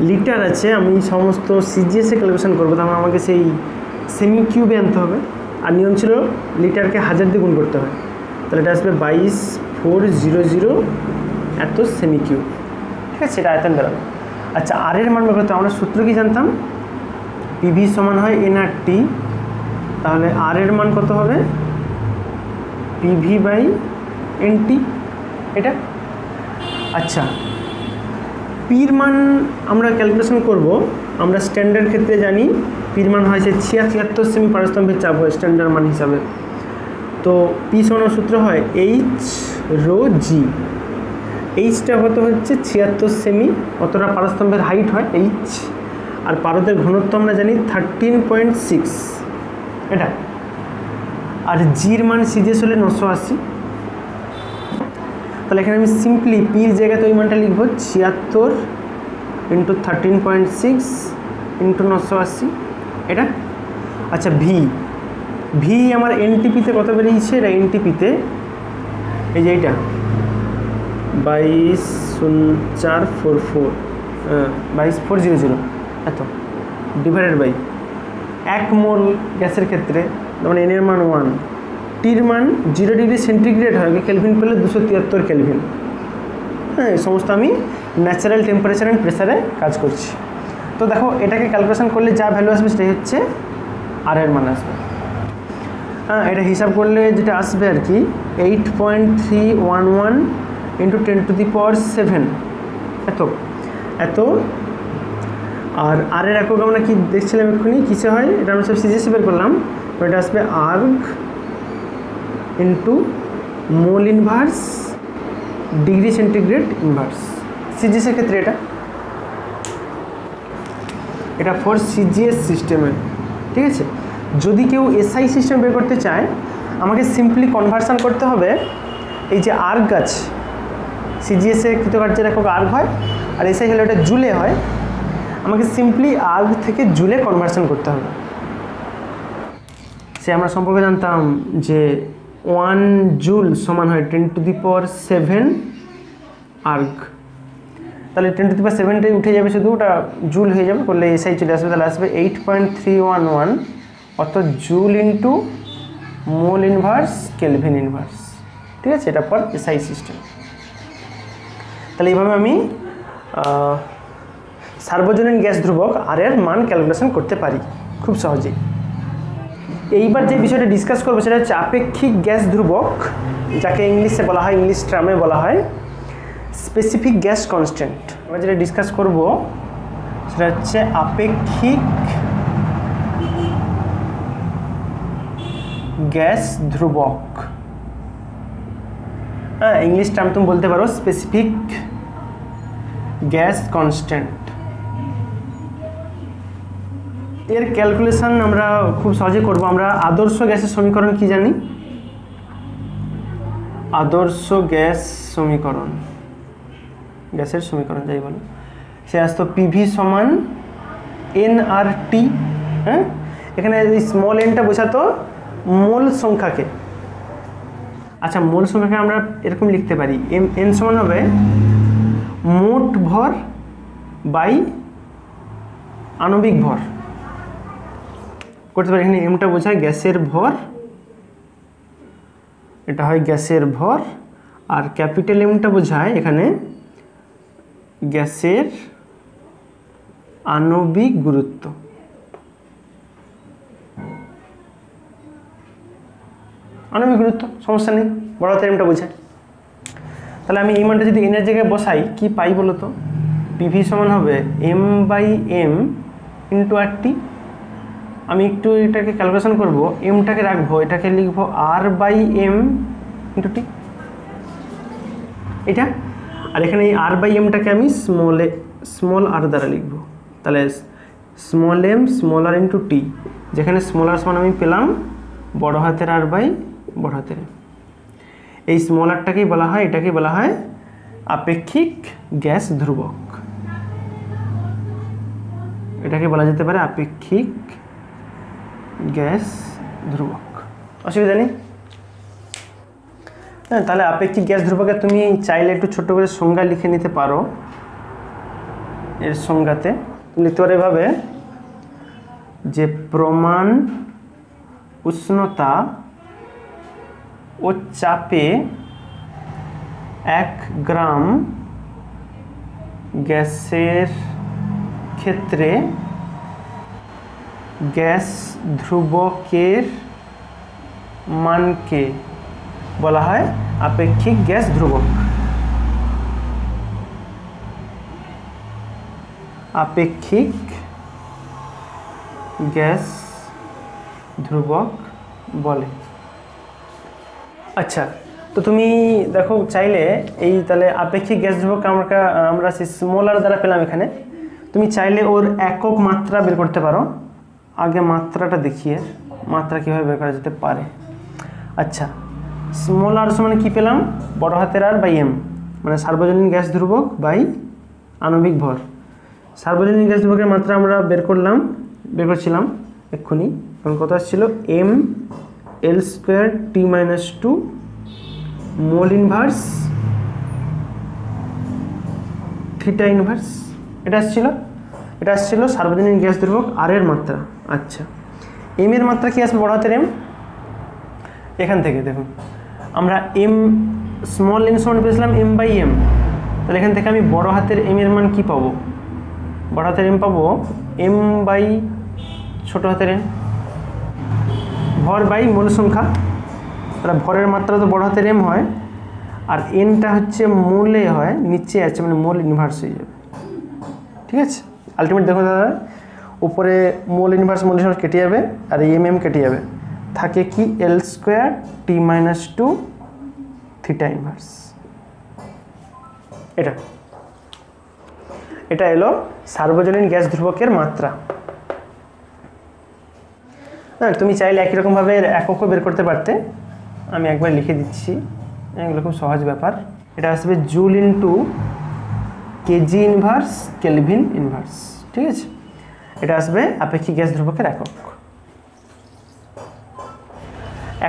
লিটার আছে, আমি সমস্ত সিজিএসে ক্যালকুলেশন করবো, তাহলে আমাকে সেই সেমি কিউবে আনতে হবে। আর নিয়ম ছিল লিটারকে 1000 দিয়ে গুণ করতে হয়, তাহলে এটা আসবে 22400 এত সেমি কিউব। ঠিক আছে, সেটা আয়তন বেরোবে। আচ্ছা আর এর মান বের করতে আমরা সূত্র কি জানতাম, পিভি সমান হয় এনআরটি। তাহলে আর এর মান কত হবে পিভি বাই এনটি এটা। আচ্ছা পির মান আমরা ক্যালকুলেশন করব, আমরা স্ট্যান্ডার্ড ক্ষেত্রে জানি পির মান হয় যে 76 সেমি পারস্তম্ভের চাপ হয় স্ট্যান্ডার্ড মান হিসাবে। তো পি সমান সূত্র হয় এইচ রো জি, এইচটা কত হচ্ছে 76 সেমি, অতটা পারস্তম্ভের হাইট হয় এইচ, আর পারদের ঘনত্ব আমরা জানি 13.6 এটা, আর জির মান সিজিএস হলে 980। তাহলে এখানে আমি সিম্পলি পির জায়গাতে ওই মানটা লিখবো 76 ইন্টু 13.6 ইন্টু 980 এটা। আচ্ছা ভি আমার এনটিপিতে কত বেরিয়েছে, এটা এনটিপিতে এই যে এইটা 22444 22400 এত ডিভাইডেড বাই 1 মোল গ্যাসের ক্ষেত্রে, যেমন এন এর মান 1, টির মান 0 ডিগ্রি সেন্টিগ্রেড হয়, কেলভিন পেলে 273 কেলভিন। হ্যাঁ, এই সমস্ত আমি ন্যাচারাল টেম্পারেচার অ্যান্ড প্রেসারে কাজ করছি। তো দেখো এটাকে ক্যালকুলেশন করলে যা ভ্যালু আসবে সেটাই হচ্ছে আর এর মান আসবে। হ্যাঁ, এটা হিসাব করলে যেটা আসবে আর কি 8.311 ইন্টু 10⁻7 এত। আর আর এর একক আমরা কি দেখছিলাম এক্ষুনি কিসে হয়, এটা আমরা সব সিজিএস বের করলাম। তো এটা আসবে erg into mole inverse degree centigrade inverse, সিজিএসের ক্ষেত্রে এটা ফর সিজিএস সিস্টেমে। ঠিক আছে, যদি কেউ এসআই সিস্টেম বের করতে চায় আমাকে সিম্পলি কনভার্সন করতে হবে, এই যে আর্গ আছে সিজিএসে কৃতকার্যের একক আর্গ হয়, আর এসআই হলে ওটা জুলে হয়, আমাকে সিম্পলি আর্গ থেকে জুলে কনভার্সন করতে হবে। সে আমরা সম্পর্কে জানতাম যে 1 জুল সমান হয় 10⁻7 আর্গ, তাহলে 10⁻7টাই উঠে যাবে, শুধু ওটা জুল হয়ে যাবে, করলে এসআই চলে আসবে, তাহলে আসবে 8.311 অত joule into mole inverse kelvin inverse. ঠিক আছে, এটা ফর এসআই সিস্টেম। তাহলে এইভাবে আমি সার্বজনীন গ্যাস ধ্রুবক আর এর মান ক্যালকুলেশন করতে পারি খুব সহজেই। এইবার যে বিষয়টা ডিসকাস করবো সেটা হচ্ছে আপেক্ষিক গ্যাস ধ্রুবক, যাকে ইংলিশে বলা হয়, ইংলিশ টার্মে বলা হয় স্পেসিফিক গ্যাস কনস্ট্যান্ট। আমরা যেটা ডিসকাস করব সেটা হচ্ছে আপেক্ষিক গ্যাস ধ্রুবক। হ্যাঁ, ইংলিশ টার্ম তুমি বলতে পারো স্পেসিফিক গ্যাস কনস্ট্যান্ট। এর ক্যালকুলেশন আমরা খুব সহজে করব। আমরা আদর্শ গ্যাসের সমীকরণ কি জানি, আদর্শ গ্যাস সমীকরণ, গ্যাসের সমীকরণ যাই বলো, সে আসতো পিভি সমান এন আর টি। হ্যাঁ, এখানে এই স্মল এনটা বোঝাতো মোল সংখ্যাকে। আচ্ছা, মোল সংখ্যাকে আমরা এরকম লিখতে পারি, এন সমান হবে মোট ভর বাই আণবিক ভর করতে পারি। এখানে এমটা বোঝায় গ্যাসের ভর, এটা হয় গ্যাসের ভর, আর ক্যাপিটাল এমটা বোঝায় এখানে গ্যাসের আণবিক গুরুত্ব। আণবিক গুরুত্ব সমস্যা নেই, বড় হাতের এমটা বোঝায়। তাহলে আমি এই মানটা যদি এনের জায়গায় বসাই কি পাই বলো তো, পিভি সমান হবে এম বাই এম ইন্টু আর টি। আমি একটু এটাকে ক্যালকুলেশন করব, এমটাকে রাখবো, এটাকে লিখবো আর বাই এম ইন্টু টি এটা, আর এখানে এই আর বাই এমটাকে আমি স্মল আর দ্বারা লিখবো। তাহলে স্মল এম স্মল আর ইন্টু টি, যেখানে স্মল আর সমান আমি পেলাম বড় হাতের আর বাই বড় হাতের। এই স্মল আরটাকেই বলা হয়, এটাকেই বলা হয় আপেক্ষিক গ্যাস ধ্রুবক। এটাকে বলা যেতে পারে আপেক্ষিক গ্যাস ধ্রুবক, অসুবিধা নেই। হ্যাঁ, তাহলে আপেক্ষিক গ্যাস ধ্রুবকে তুমি চাইলে একটু ছোট করে সংজ্ঞা লিখে নিতে পারো। এর সংজ্ঞাতে লিখতে পারো এভাবে যে প্রমাণ উষ্ণতা ও চাপে 1 গ্রাম গ্যাসের ক্ষেত্রে গ্যাস ধ্রুবকের মানকে বলা হয় আপেক্ষিক গ্যাস ধ্রুবক। আপেক্ষিক গ্যাস ধ্রুবক বলে। আচ্ছা, তো তুমি দেখো চাইলে এই তাহলে আপেক্ষিক গ্যাস ধ্রুবক আমরা স্মল আর দ্বারা পেলাম এখানে। তুমি চাইলে ওর একক মাত্রা বের করতে পারো। আগে মাত্রাটা দেখিয়ে মাত্রা কীভাবে বের করা যেতে পারে। আচ্ছা, স্মল আর সমান কী পেলাম, বড় হাতের আর বাই এম, মানে সার্বজনীন গ্যাস ধ্রুবক বাই আণবিক ভর। সার্বজনীন গ্যাস ধ্রুবকের মাত্রা আমরা বের করছিলাম এক্ষুনি। এখন কত আসছিল, M L square T minus two mole inverse theta inverse, এটা আসছিল সার্বজনীন গ্যাস ধ্রুবক আর এর মাত্রা। আচ্ছা, এম এর মাত্রা কি আসবে, বড় হাতের এম। এখান থেকে দেখুন আমরা এম স্মল এম সমান পেয়েছিলাম এম বাই এম, তাহলে এখান থেকে আমি বড় হাতের এম এর মান কী পাবো, বড় হাতের এম পাবো এম বাই ছোটো হাতের এম, ভর বাই মূল সংখ্যা। তাহলে ভরের মাত্রা তো বড় হাতের এম হয়, আর এনটা হচ্ছে মূলে হয়, নিচে আছে মানে মোল ইনভার্স হয়ে যাবে। ঠিক আছে, আলটিমেট দেখো দাদা, উপরে মোল ইনভার্স কেটে যাবে আর এম কেটে যাবে, থাকে কি এল square T minus two theta inverse. এটা এলো সার্বজনীন গ্যাস ধ্রুবকের মাত্রা। হ্যাঁ, তুমি চাইলে একই রকমভাবে এককও বের করতে পারতে, আমি একবার লিখে দিচ্ছি, এগুলো খুব সহজ ব্যাপার। এটা আসবে joule into kg inverse kelvin inverse. ঠিক আছে, এটা আসবে আপেক্ষিক গ্যাস ধ্রুবকের একক।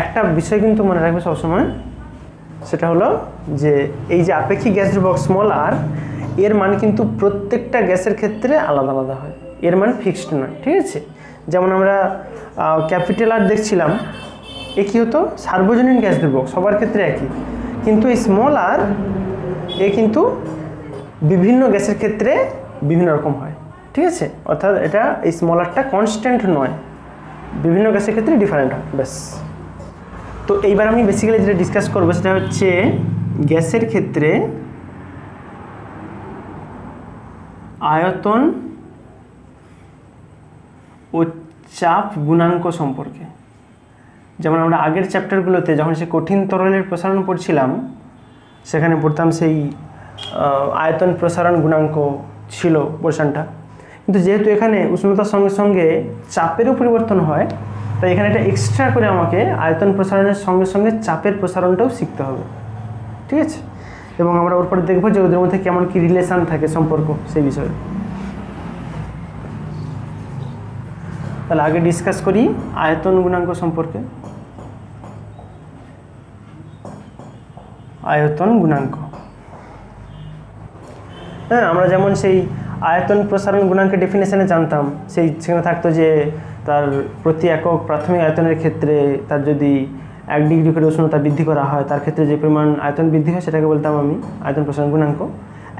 একটা বিষয় কিন্তু মনে রাখবে সবসময়, সেটা হলো যে এই যে আপেক্ষিক গ্যাস ধ্রুবক স্মল আর, এর মান কিন্তু প্রত্যেকটা গ্যাসের ক্ষেত্রে আলাদা আলাদা হয়, এর মান ফিক্সড নয়। ঠিক আছে, যেমন আমরা ক্যাপিটাল আর দেখছিলাম, এ কী হতো, সার্বজনীন গ্যাস ধ্রুবক সবার ক্ষেত্রে একই, কিন্তু এই স্মল আর এ কিন্তু বিভিন্ন গ্যাসের ক্ষেত্রে বিভিন্ন রকম হয়। ঠিক আছে, অর্থাৎ এটা এই স্মল আরটা কনস্ট্যান্ট নয়, বিভিন্ন গ্যাসের ক্ষেত্রে ডিফারেন্ট হয়, ব্যাস। তো এইবার আমি বেসিক্যালি যেটা ডিসকাস করবো সেটা হচ্ছে গ্যাসের ক্ষেত্রে আয়তন ও চাপ গুণাঙ্ক সম্পর্কে। যেমন আমরা আগের চ্যাপ্টারগুলোতে যখন সে কঠিন তরলের প্রসারণ পড়ছিলাম, সেখানে পড়তাম সেই আয়তন প্রসারণ গুণাঙ্ক ছিল পোর্শনটা, কিন্তু যেহেতু এখানে উষ্ণতার সঙ্গে সঙ্গে চাপেরও পরিবর্তন হয়, তাই এখানে এটা এক্সট্রা করে আমাকে আয়তন প্রসারণের সঙ্গে সঙ্গে চাপের প্রসারণটাও শিখতে হবে। ঠিক আছে, এবং আমরা ওর পরে দেখবো যে ওদের মধ্যে কেমন কি রিলেশান থাকে, সম্পর্ক, সেই বিষয়ে। তাহলে আগে ডিসকাস করি আয়তন গুণাঙ্ক সম্পর্কে। আয়তন গুণাঙ্ক, হ্যাঁ, আমরা যেমন সেই আয়তন প্রসারণ গুণাঙ্কের ডেফিনেশনে জানতাম, সেখানে থাকতো যে তার প্রতি একক প্রাথমিক আয়তনের ক্ষেত্রে তার যদি 1 ডিগ্রি করে উষ্ণতা বৃদ্ধি করা হয়, তার ক্ষেত্রে যে পরিমাণ আয়তন বৃদ্ধি হয় সেটাকে বলতাম আমি আয়তন প্রসারণ গুণাঙ্ক।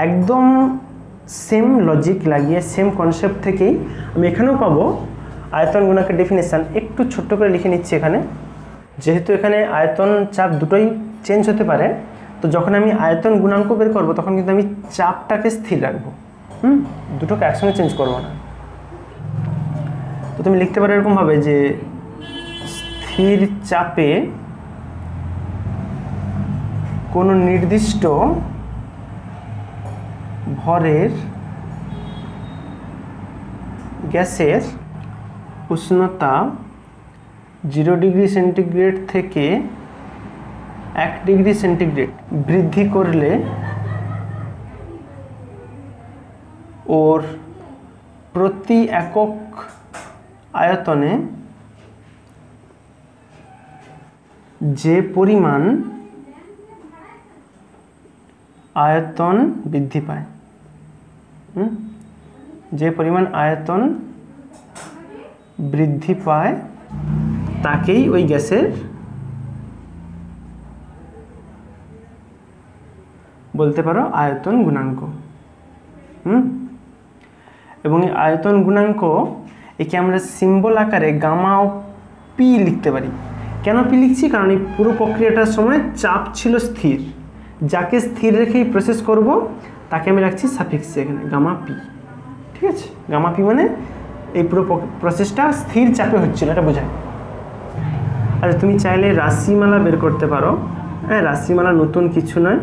একদম সেম লজিক লাগিয়ে, সেম কনসেপ্ট থেকেই আমি এখানেও পাবো আয়তন গুণাঙ্কের ডেফিনেশান। একটু ছোট্ট করে লিখে নিচ্ছি এখানে, যেহেতু এখানে আয়তন চাপ দুটোই চেঞ্জ হতে পারে, তো যখন আমি আয়তন গুণাঙ্ক বের করবো তখন কিন্তু আমি চাপটাকে স্থির রাখবো, দুটোকে একসঙ্গে চেঞ্জ করবো না। তো তুমি লিখতে পারো এরকমভাবে যে স্থির চাপে কোনো নির্দিষ্ট ভরের গ্যাসের উষ্ণতা 0 ডিগ্রি সেন্টিগ্রেড থেকে 1 ডিগ্রি সেন্টিগ্রেড বৃদ্ধি করলে ওর প্রতি একক আয়তনে যে পরিমাণ আয়তন বৃদ্ধি পায়, যে পরিমাণ আয়তন বৃদ্ধি পায় তাকেই ওই গ্যাসের বলতে পারো আয়তন গুণাঙ্ক। এবং এই আয়তন গুণাঙ্ক একে আমরা সিম্বল আকারে গামা পি লিখতে পারি। কেন পি লিখছি? কারণ এই পুরো প্রক্রিয়াটার সময় চাপ ছিল স্থির, যাকে স্থির রেখেই প্রসেস করব তাকে আমি রাখছি সাফিক্সে এখানে গামা পি। ঠিক আছে, গামা পি মানে এই পুরো প্রসেসটা স্থির চাপে হচ্ছিল, এটা বোঝায়। আর তুমি চাইলে রাশিমালা বের করতে পারো হ্যাঁ, রাশিমালা নতুন কিছু নয়,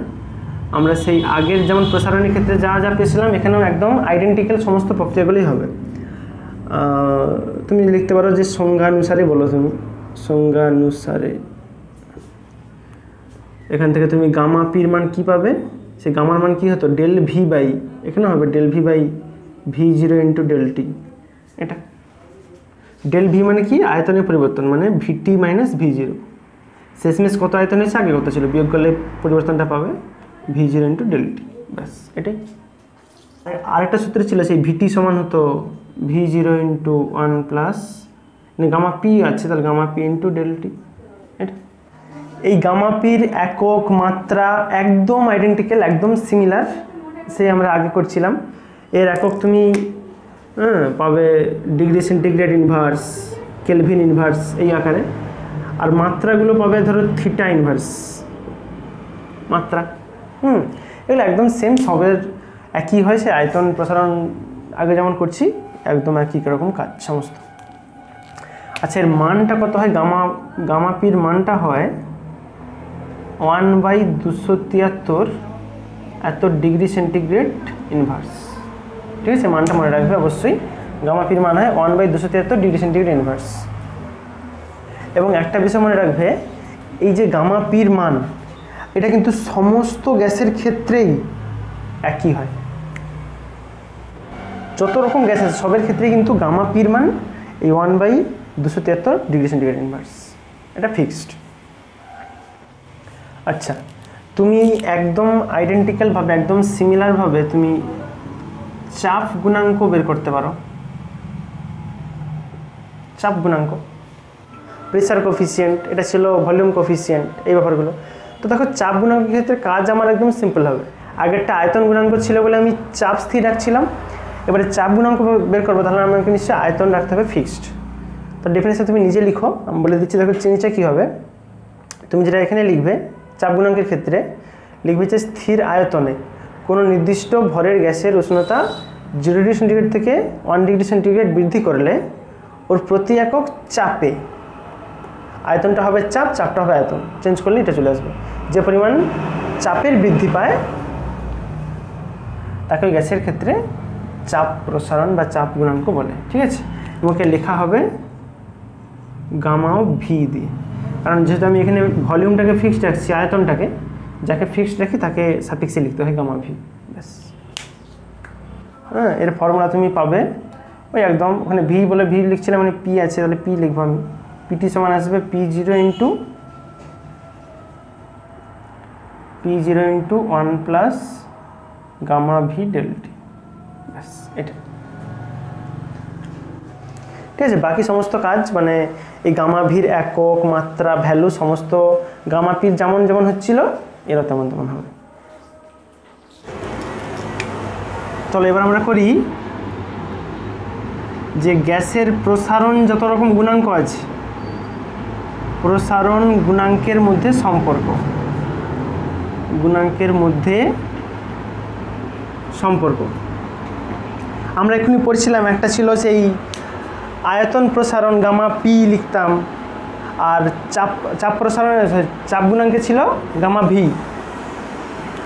আমরা সেই আগের যেমন প্রসারণের ক্ষেত্রে যা যা পেয়েছিলাম এখানেও একদম আইডেন্টিক্যাল সমস্ত প্রক্রিয়াগুলোই হবে। তুমি লিখতে পারো যে সংজ্ঞানুসারে বলো, তুমি সংজ্ঞানুসারে এখান থেকে তুমি গামা পির মান কী পাবে, সেই গামার মান কী হতো ডেল ভি বাই, এখানে হবে del V by V zero into del T. এটা ডেল ভি মানে কি আয়তনের পরিবর্তন, মানে ভিটি মাইনাস ভি জিরো। শেষমেশ কত আয়তন হয়েছে, আগে কত ছিল, বিয়োগ করলে পরিবর্তনটা পাবে V zero into del T, ব্যাস এটাই। আরেকটা সূত্র ছিল সেই ভিটি সমান হতো V zero into one plus gamma P আছে, তাহলে gamma P into del T. এটা এই গামা পির একক মাত্রা একদম আইডেন্টিক্যাল, একদম সিমিলার, সেই আমরা আগে করছিলাম। এর একক তুমি পাবে degree centigrade inverse, kelvin inverse এই আকারে, আর মাত্রাগুলো পাবে ধরো থিটা ইনভার্স মাত্রা। এগুলো একদম সেম, সবের একই হয়, সে আয়তন প্রসারণ আগে যেমন করছি একদম একই রকম কাজ সমস্ত। আচ্ছা, এর মানটা কত হয়, গামা পির মানটা হয় 1/273 এত ডিগ্রি সেন্টিগ্রেড ইনভার্স। ঠিক আছে, মানটা মনে রাখবে অবশ্যই, গামা পির মান হয় 1/273 ডিগ্রি সেন্টিগ্রেড ইনভার্স। এবং একটা বিষয় মনে রাখবে, এই যে গামা পির মান এটা কিন্তু সমস্ত গ্যাসের ক্ষেত্রেই একই হয়, যত রকম গ্যাস আছে সবের ক্ষেত্রেই কিন্তু গামা পির মান এই 1/273 ডিগ্রি সেন্টিগ্রেড ইনভার্স, এটা ফিক্সড। আচ্ছা, তুমি একদম আইডেন্টিক্যালভাবে একদম সিমিলারভাবে তুমি চাপ গুণাঙ্ক বের করতে পারো। চাপ গুণাঙ্ক, প্রেসার কোফিসিয়েন্ট, এটা ছিল ভলিউম কোফিসিয়েন্ট, এই ব্যাপারগুলো। তো দেখো চাপ গুণাঙ্কের ক্ষেত্রে কাজ আমার একদম সিম্পল হবে। আগেরটা আয়তন গুণাঙ্ক ছিল বলে আমি চাপ স্থির রাখছিলাম, এবারে চাপ গুণাঙ্ক বের করবো, তাহলে আমাকে নিশ্চয়ই আয়তন রাখতে হবে ফিক্সড। তো ডেফিনেশন তুমি নিজে লিখো, আমি বলে দিচ্ছি। দেখো চেঞ্জটা কী হবে, তুমি যেটা এখানে লিখবে চাপ গুণাঙ্কের ক্ষেত্রে লিখবে যে স্থির আয়তনে কোনো নির্দিষ্ট ভরের গ্যাসের উষ্ণতা 0 ডিগ্রি সেন্টিগ্রেড থেকে 1 ডিগ্রি সেন্টিগ্রেড বৃদ্ধি করলে ওর প্রতি একক চাপে, আয়তনটা হবে চাপ, চাপটা হবে আয়তন, চেঞ্জ করলে এটা চলে আসবে। যে পরিমাণ চাপের বৃদ্ধি পায় তাকে ওই গ্যাসের ক্ষেত্রে চাপ প্রসারণ বা চাপ গুণাঙ্ক বলে। ঠিক আছে, তোমাকে লেখা হবে গামা ভি দিয়ে, কারণ যেহেতু আমি এখানে ভলিউমটাকে ফিক্সড রাখছি, আয়তনটাকে যাকে ফিক্সড রাখি তাকে সাফিক্সে লিখতে হয় গামা ভি, ব্যাস। হ্যাঁ, এর ফর্মুলা তুমি পাবে ওই একদম ওখানে ভি বলে ভি লিখছিলাম, মানে পি আছে, তাহলে পি লিখবো আমি। পিটি সমান আসবে P0 into 1 plus gamma V del T, ব্যাস এটা। ঠিক আছে, বাকি সমস্ত কাজ মানে এই গামা ভির একক মাত্রা ভ্যালু সমস্ত গামা পির যেমন যেমন হচ্ছিল এরা তেমন তেমন হবে। চলো এবার আমরা করি যে গ্যাসের প্রসারণ যত রকম গুণাঙ্ক আছে, প্রসারণ গুণাঙ্কের মধ্যে সম্পর্ক, গুণাঙ্কের মধ্যে সম্পর্ক আমরা এখনই পড়ছিলাম। একটা ছিল সেই আয়তন প্রসারণ গামা পি লিখতাম, আর চাপ প্রসারণ চাপ গুণাঙ্কে ছিল গামা ভি।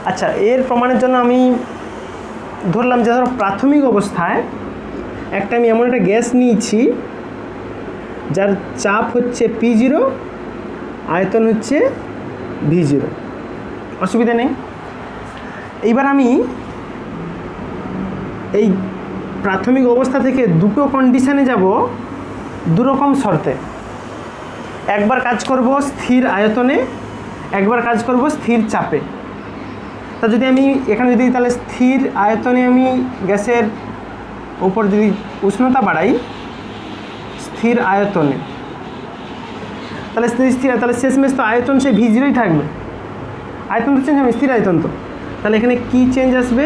আচ্ছা, এর প্রমাণের জন্য আমি ধরলাম যে ধরো প্রাথমিক অবস্থায় একটা আমি এমন একটা গ্যাস নিয়েছি যার চাপ হচ্ছে P0, আয়তন হচ্ছে V0, অসুবিধা নেই। এইবার আমি এই প্রাথমিক অবস্থা থেকে দুটো কন্ডিশানে যাব দুরকম শর্তে। একবার কাজ করব স্থির আয়তনে, একবার কাজ করব স্থির চাপে। তা যদি আমি এখানে যদি তাহলে স্থির আয়তনে আমি গ্যাসের উপর যদি উষ্ণতা বাড়াই স্থির আয়তনে, তাহলে তাহলে শেষমেশ তো আয়তন সেই V0ই থাকবে, আয়তন তো চেঞ্জ হবে, স্থির আয়তন তো। তাহলে এখানে কি চেঞ্জ আসবে,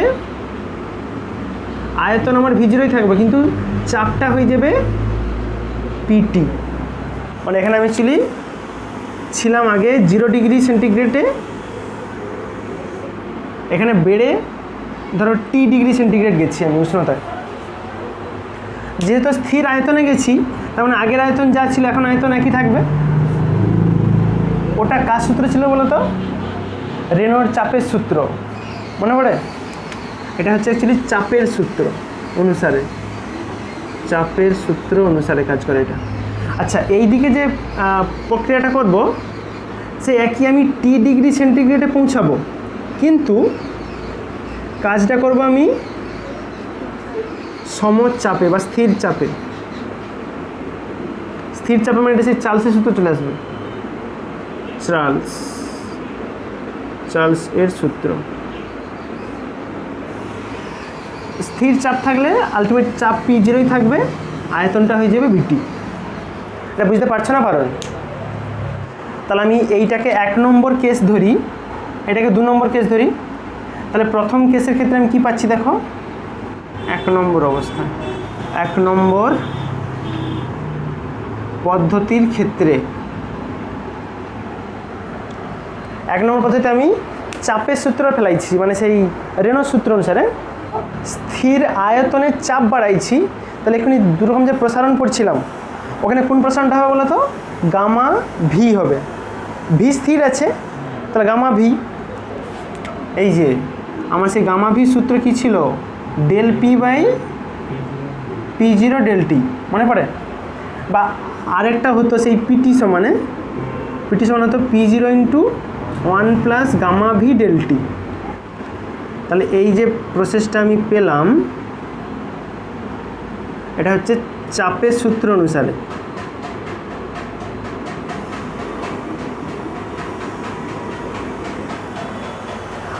আয়তন আমার V0ই থাকবে কিন্তু চাপটা হয়ে যাবে PT। মানে এখানে আমি ছিলাম আগে 0 ডিগ্রি সেন্টিগ্রেডে, এখানে বেড়ে ধরো T ডিগ্রি সেন্টিগ্রেড গেছি আমি উষ্ণতায়। যেহেতু স্থির আয়তনে গেছি তার মানে আগের আয়তন যা ছিল এখন আয়তন একই থাকবে। ওটা কার সূত্র ছিল বলো তো? রেনোর চাপের সূত্র, মনে পড়ে? এটা হচ্ছে অ্যাকচুয়ালি চাপের সূত্র অনুসারে, চাপের সূত্র অনুসারে কাজ করে এটা। আচ্ছা, এই দিকে যে প্রক্রিয়াটা করব সে একই আমি টি ডিগ্রি সেন্টিগ্রেডে পৌঁছাবো, কিন্তু কাজটা করব আমি সমচাপে বা স্থির চাপে। স্থির চাপে মানে এটা সেই চার্লসের সূত্র চলে আসবে, চার্লস এর সূত্র। স্থির চাপ থাকলে আলটিমেট চাপ P0ই থাকবে, আয়তনটা হয়ে যাবে VT। এটা বুঝতে পারছো না পারো? তাহলে আমি এইটাকে 1 নম্বর কেস ধরি, এটাকে 2 নম্বর কেস ধরি। তাহলে প্রথম কেসের ক্ষেত্রে আমি কি পাচ্ছি দেখো, 1 নম্বর অবস্থা, 1 নম্বর পদ্ধতির ক্ষেত্রে 1 নম্বর পদ্ধতিতে আমি চাপের সূত্র ফেলাইছি, মানে সেই রেনোর সূত্র অনুসারে স্থির আয়তনের চাপ বাড়াইছি। তাহলে এখানে দুরকম যে প্রসারণ পড়ছিলাম, ওখানে কোন প্রসারণটা হবে বলো তো? গামা ভি হবে। ভি স্থির আছে, তাহলে গামা ভি, এই যে আমার সেই গামা ভি সূত্র কি ছিল? Del P by P0 del T, মনে পড়ে? বা আরেকটা হতো সেই পিটি সমান হতো P0 into 1 plus gamma V del T. তাহলে এই যে প্রসেসটা আমি পেলাম, এটা হচ্ছে চাপের সূত্র অনুসারে।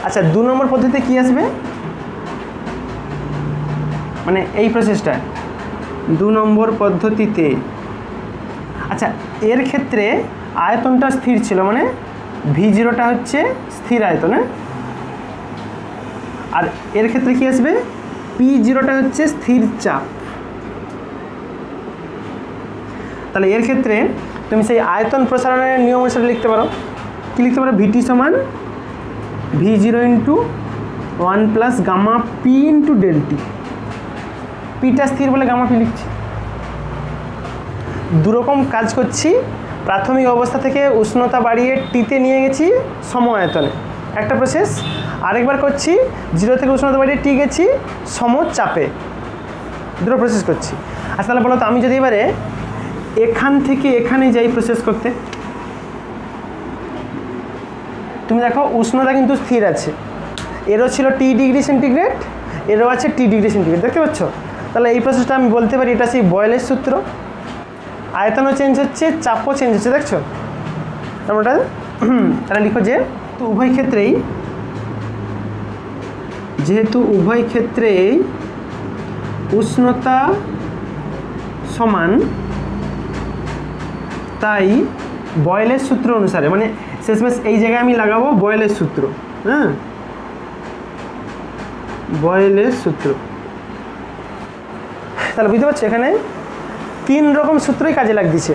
আচ্ছা, 2 নম্বর পদ্ধতিতে কি আসবে, মানে এই প্রসেসটা 2 নম্বর পদ্ধতিতে। আচ্ছা, এর ক্ষেত্রে আয়তনটা স্থির ছিল, মানে V0টা হচ্ছে স্থির আয়তন, আর এর ক্ষেত্রে কি আসবে? P0টা হচ্ছে স্থির চাপ। তাহলে এর ক্ষেত্রে তুমি সেই আয়তন প্রসারণের নিয়ম অনুসারে লিখতে পারো। কি লিখতে পারো? VT সমান V0 into 1 plus gamma P into del T. পিটা স্থির বলে গামা পি লিখছি। দুরকম কাজ করছি, প্রাথমিক অবস্থা থেকে উষ্ণতা বাড়িয়ে টিতে নিয়ে গেছি সম আয়তনে, একটা প্রসেস। আরেকবার করছি 0 থেকে উষ্ণতা বাড়িয়ে টি গেছি সমচাপে, দুটো প্রসেস করছি। আচ্ছা, তাহলে বলো তো আমি যদি এবারে এখান থেকে এখানে যাই প্রসেস করতে, তুমি দেখো উষ্ণতা কিন্তু স্থির আছে, এরও ছিল টি ডিগ্রি সেন্টিগ্রেড, এরও আছে টি ডিগ্রি সেন্টিগ্রেড, দেখতে পাচ্ছ? তাহলে এই প্রসেসটা আমি বলতে পারি এটা সেই বয়েলের সূত্র। আয়তনও চেঞ্জ হচ্ছে, চাপও চেঞ্জ হচ্ছে, দেখছো? ওটা তাহলে লিখো যে যেহেতু উভয় ক্ষেত্রেই উষ্ণতা সমান, তাই বয়েলের সূত্র অনুসারে, মানে শেষমেশ এই জায়গায় আমি লাগাবো বয়েলের সূত্র। হ্যাঁ, বয়েলের সূত্র। তাহলে বুঝতে পারছো এখানে 3 রকম সূত্রই কাজে লাগছে।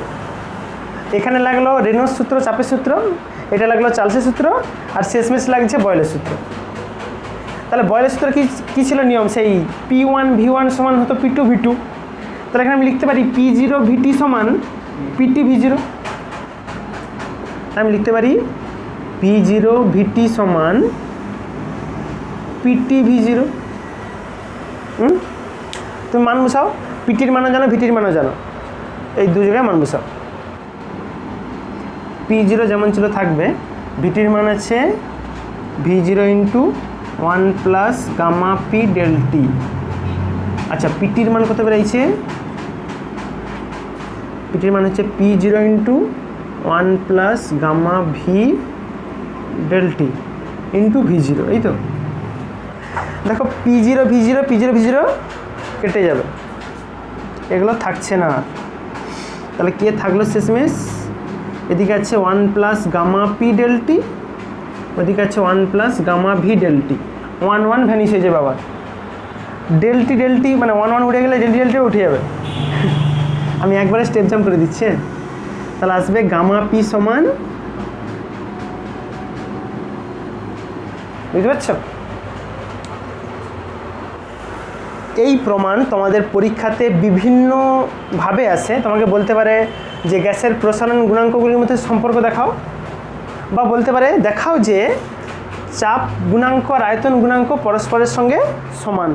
এখানে লাগলো রেনোর সূত্র, চাপের সূত্র, এটা লাগলো চার্লসের সূত্র, আর শেষমেশ লাগছে বয়েলের সূত্র। তাহলে বয়েলের সূত্র কি ছিল নিয়ম? সেই P1 V1 সমান হতো P2 V2। তাহলে এখানে আমি লিখতে পারি P0 VT সমান PT V0। আমি লিখতে পারি P0 VT সমান PT V0। তুমি মান বসাও, পিটির মানও জানো, ভিটির মানও জানো, এই 2 জায়গায় মান বসাও। P0 যেমন ছিল থাকবে, ভিটির মান আছে V0 into 1 plus gamma P del T. আচ্ছা, পিটির মান কত বেরিয়েছে? পিটির মান হচ্ছে P0 into 1 plus gamma V del T into V0, এই তো। দেখো P0 V0 P0 V0 কেটে যাবে, এগুলো থাকছে না। তাহলে কে থাকলো শেষমেশ? এদিকে আছে 1 plus gamma P del T, ওদিকে আছে 1 plus gamma V del T. 1 1 vanish হয়ে যাবে, আবার ডেল টি মানে 1 1 উঠে গেলে ডেল টি উঠে যাবে। আমি একবারে স্টেপ জাম্প করে দিচ্ছি। তাহলে আসবে গামা পি সমান, বুঝতে পারছো? এই প্রমাণ তোমাদের পরীক্ষাতে বিভিন্নভাবে আসে। তোমাকে বলতে পারে যে গ্যাসের প্রসারণ গুণাঙ্কগুলির মধ্যে সম্পর্ক দেখাও, বা বলতে পারে দেখাও যে চাপ গুণাঙ্ক আর আয়তন গুণাঙ্ক পরস্পরের সঙ্গে সমান।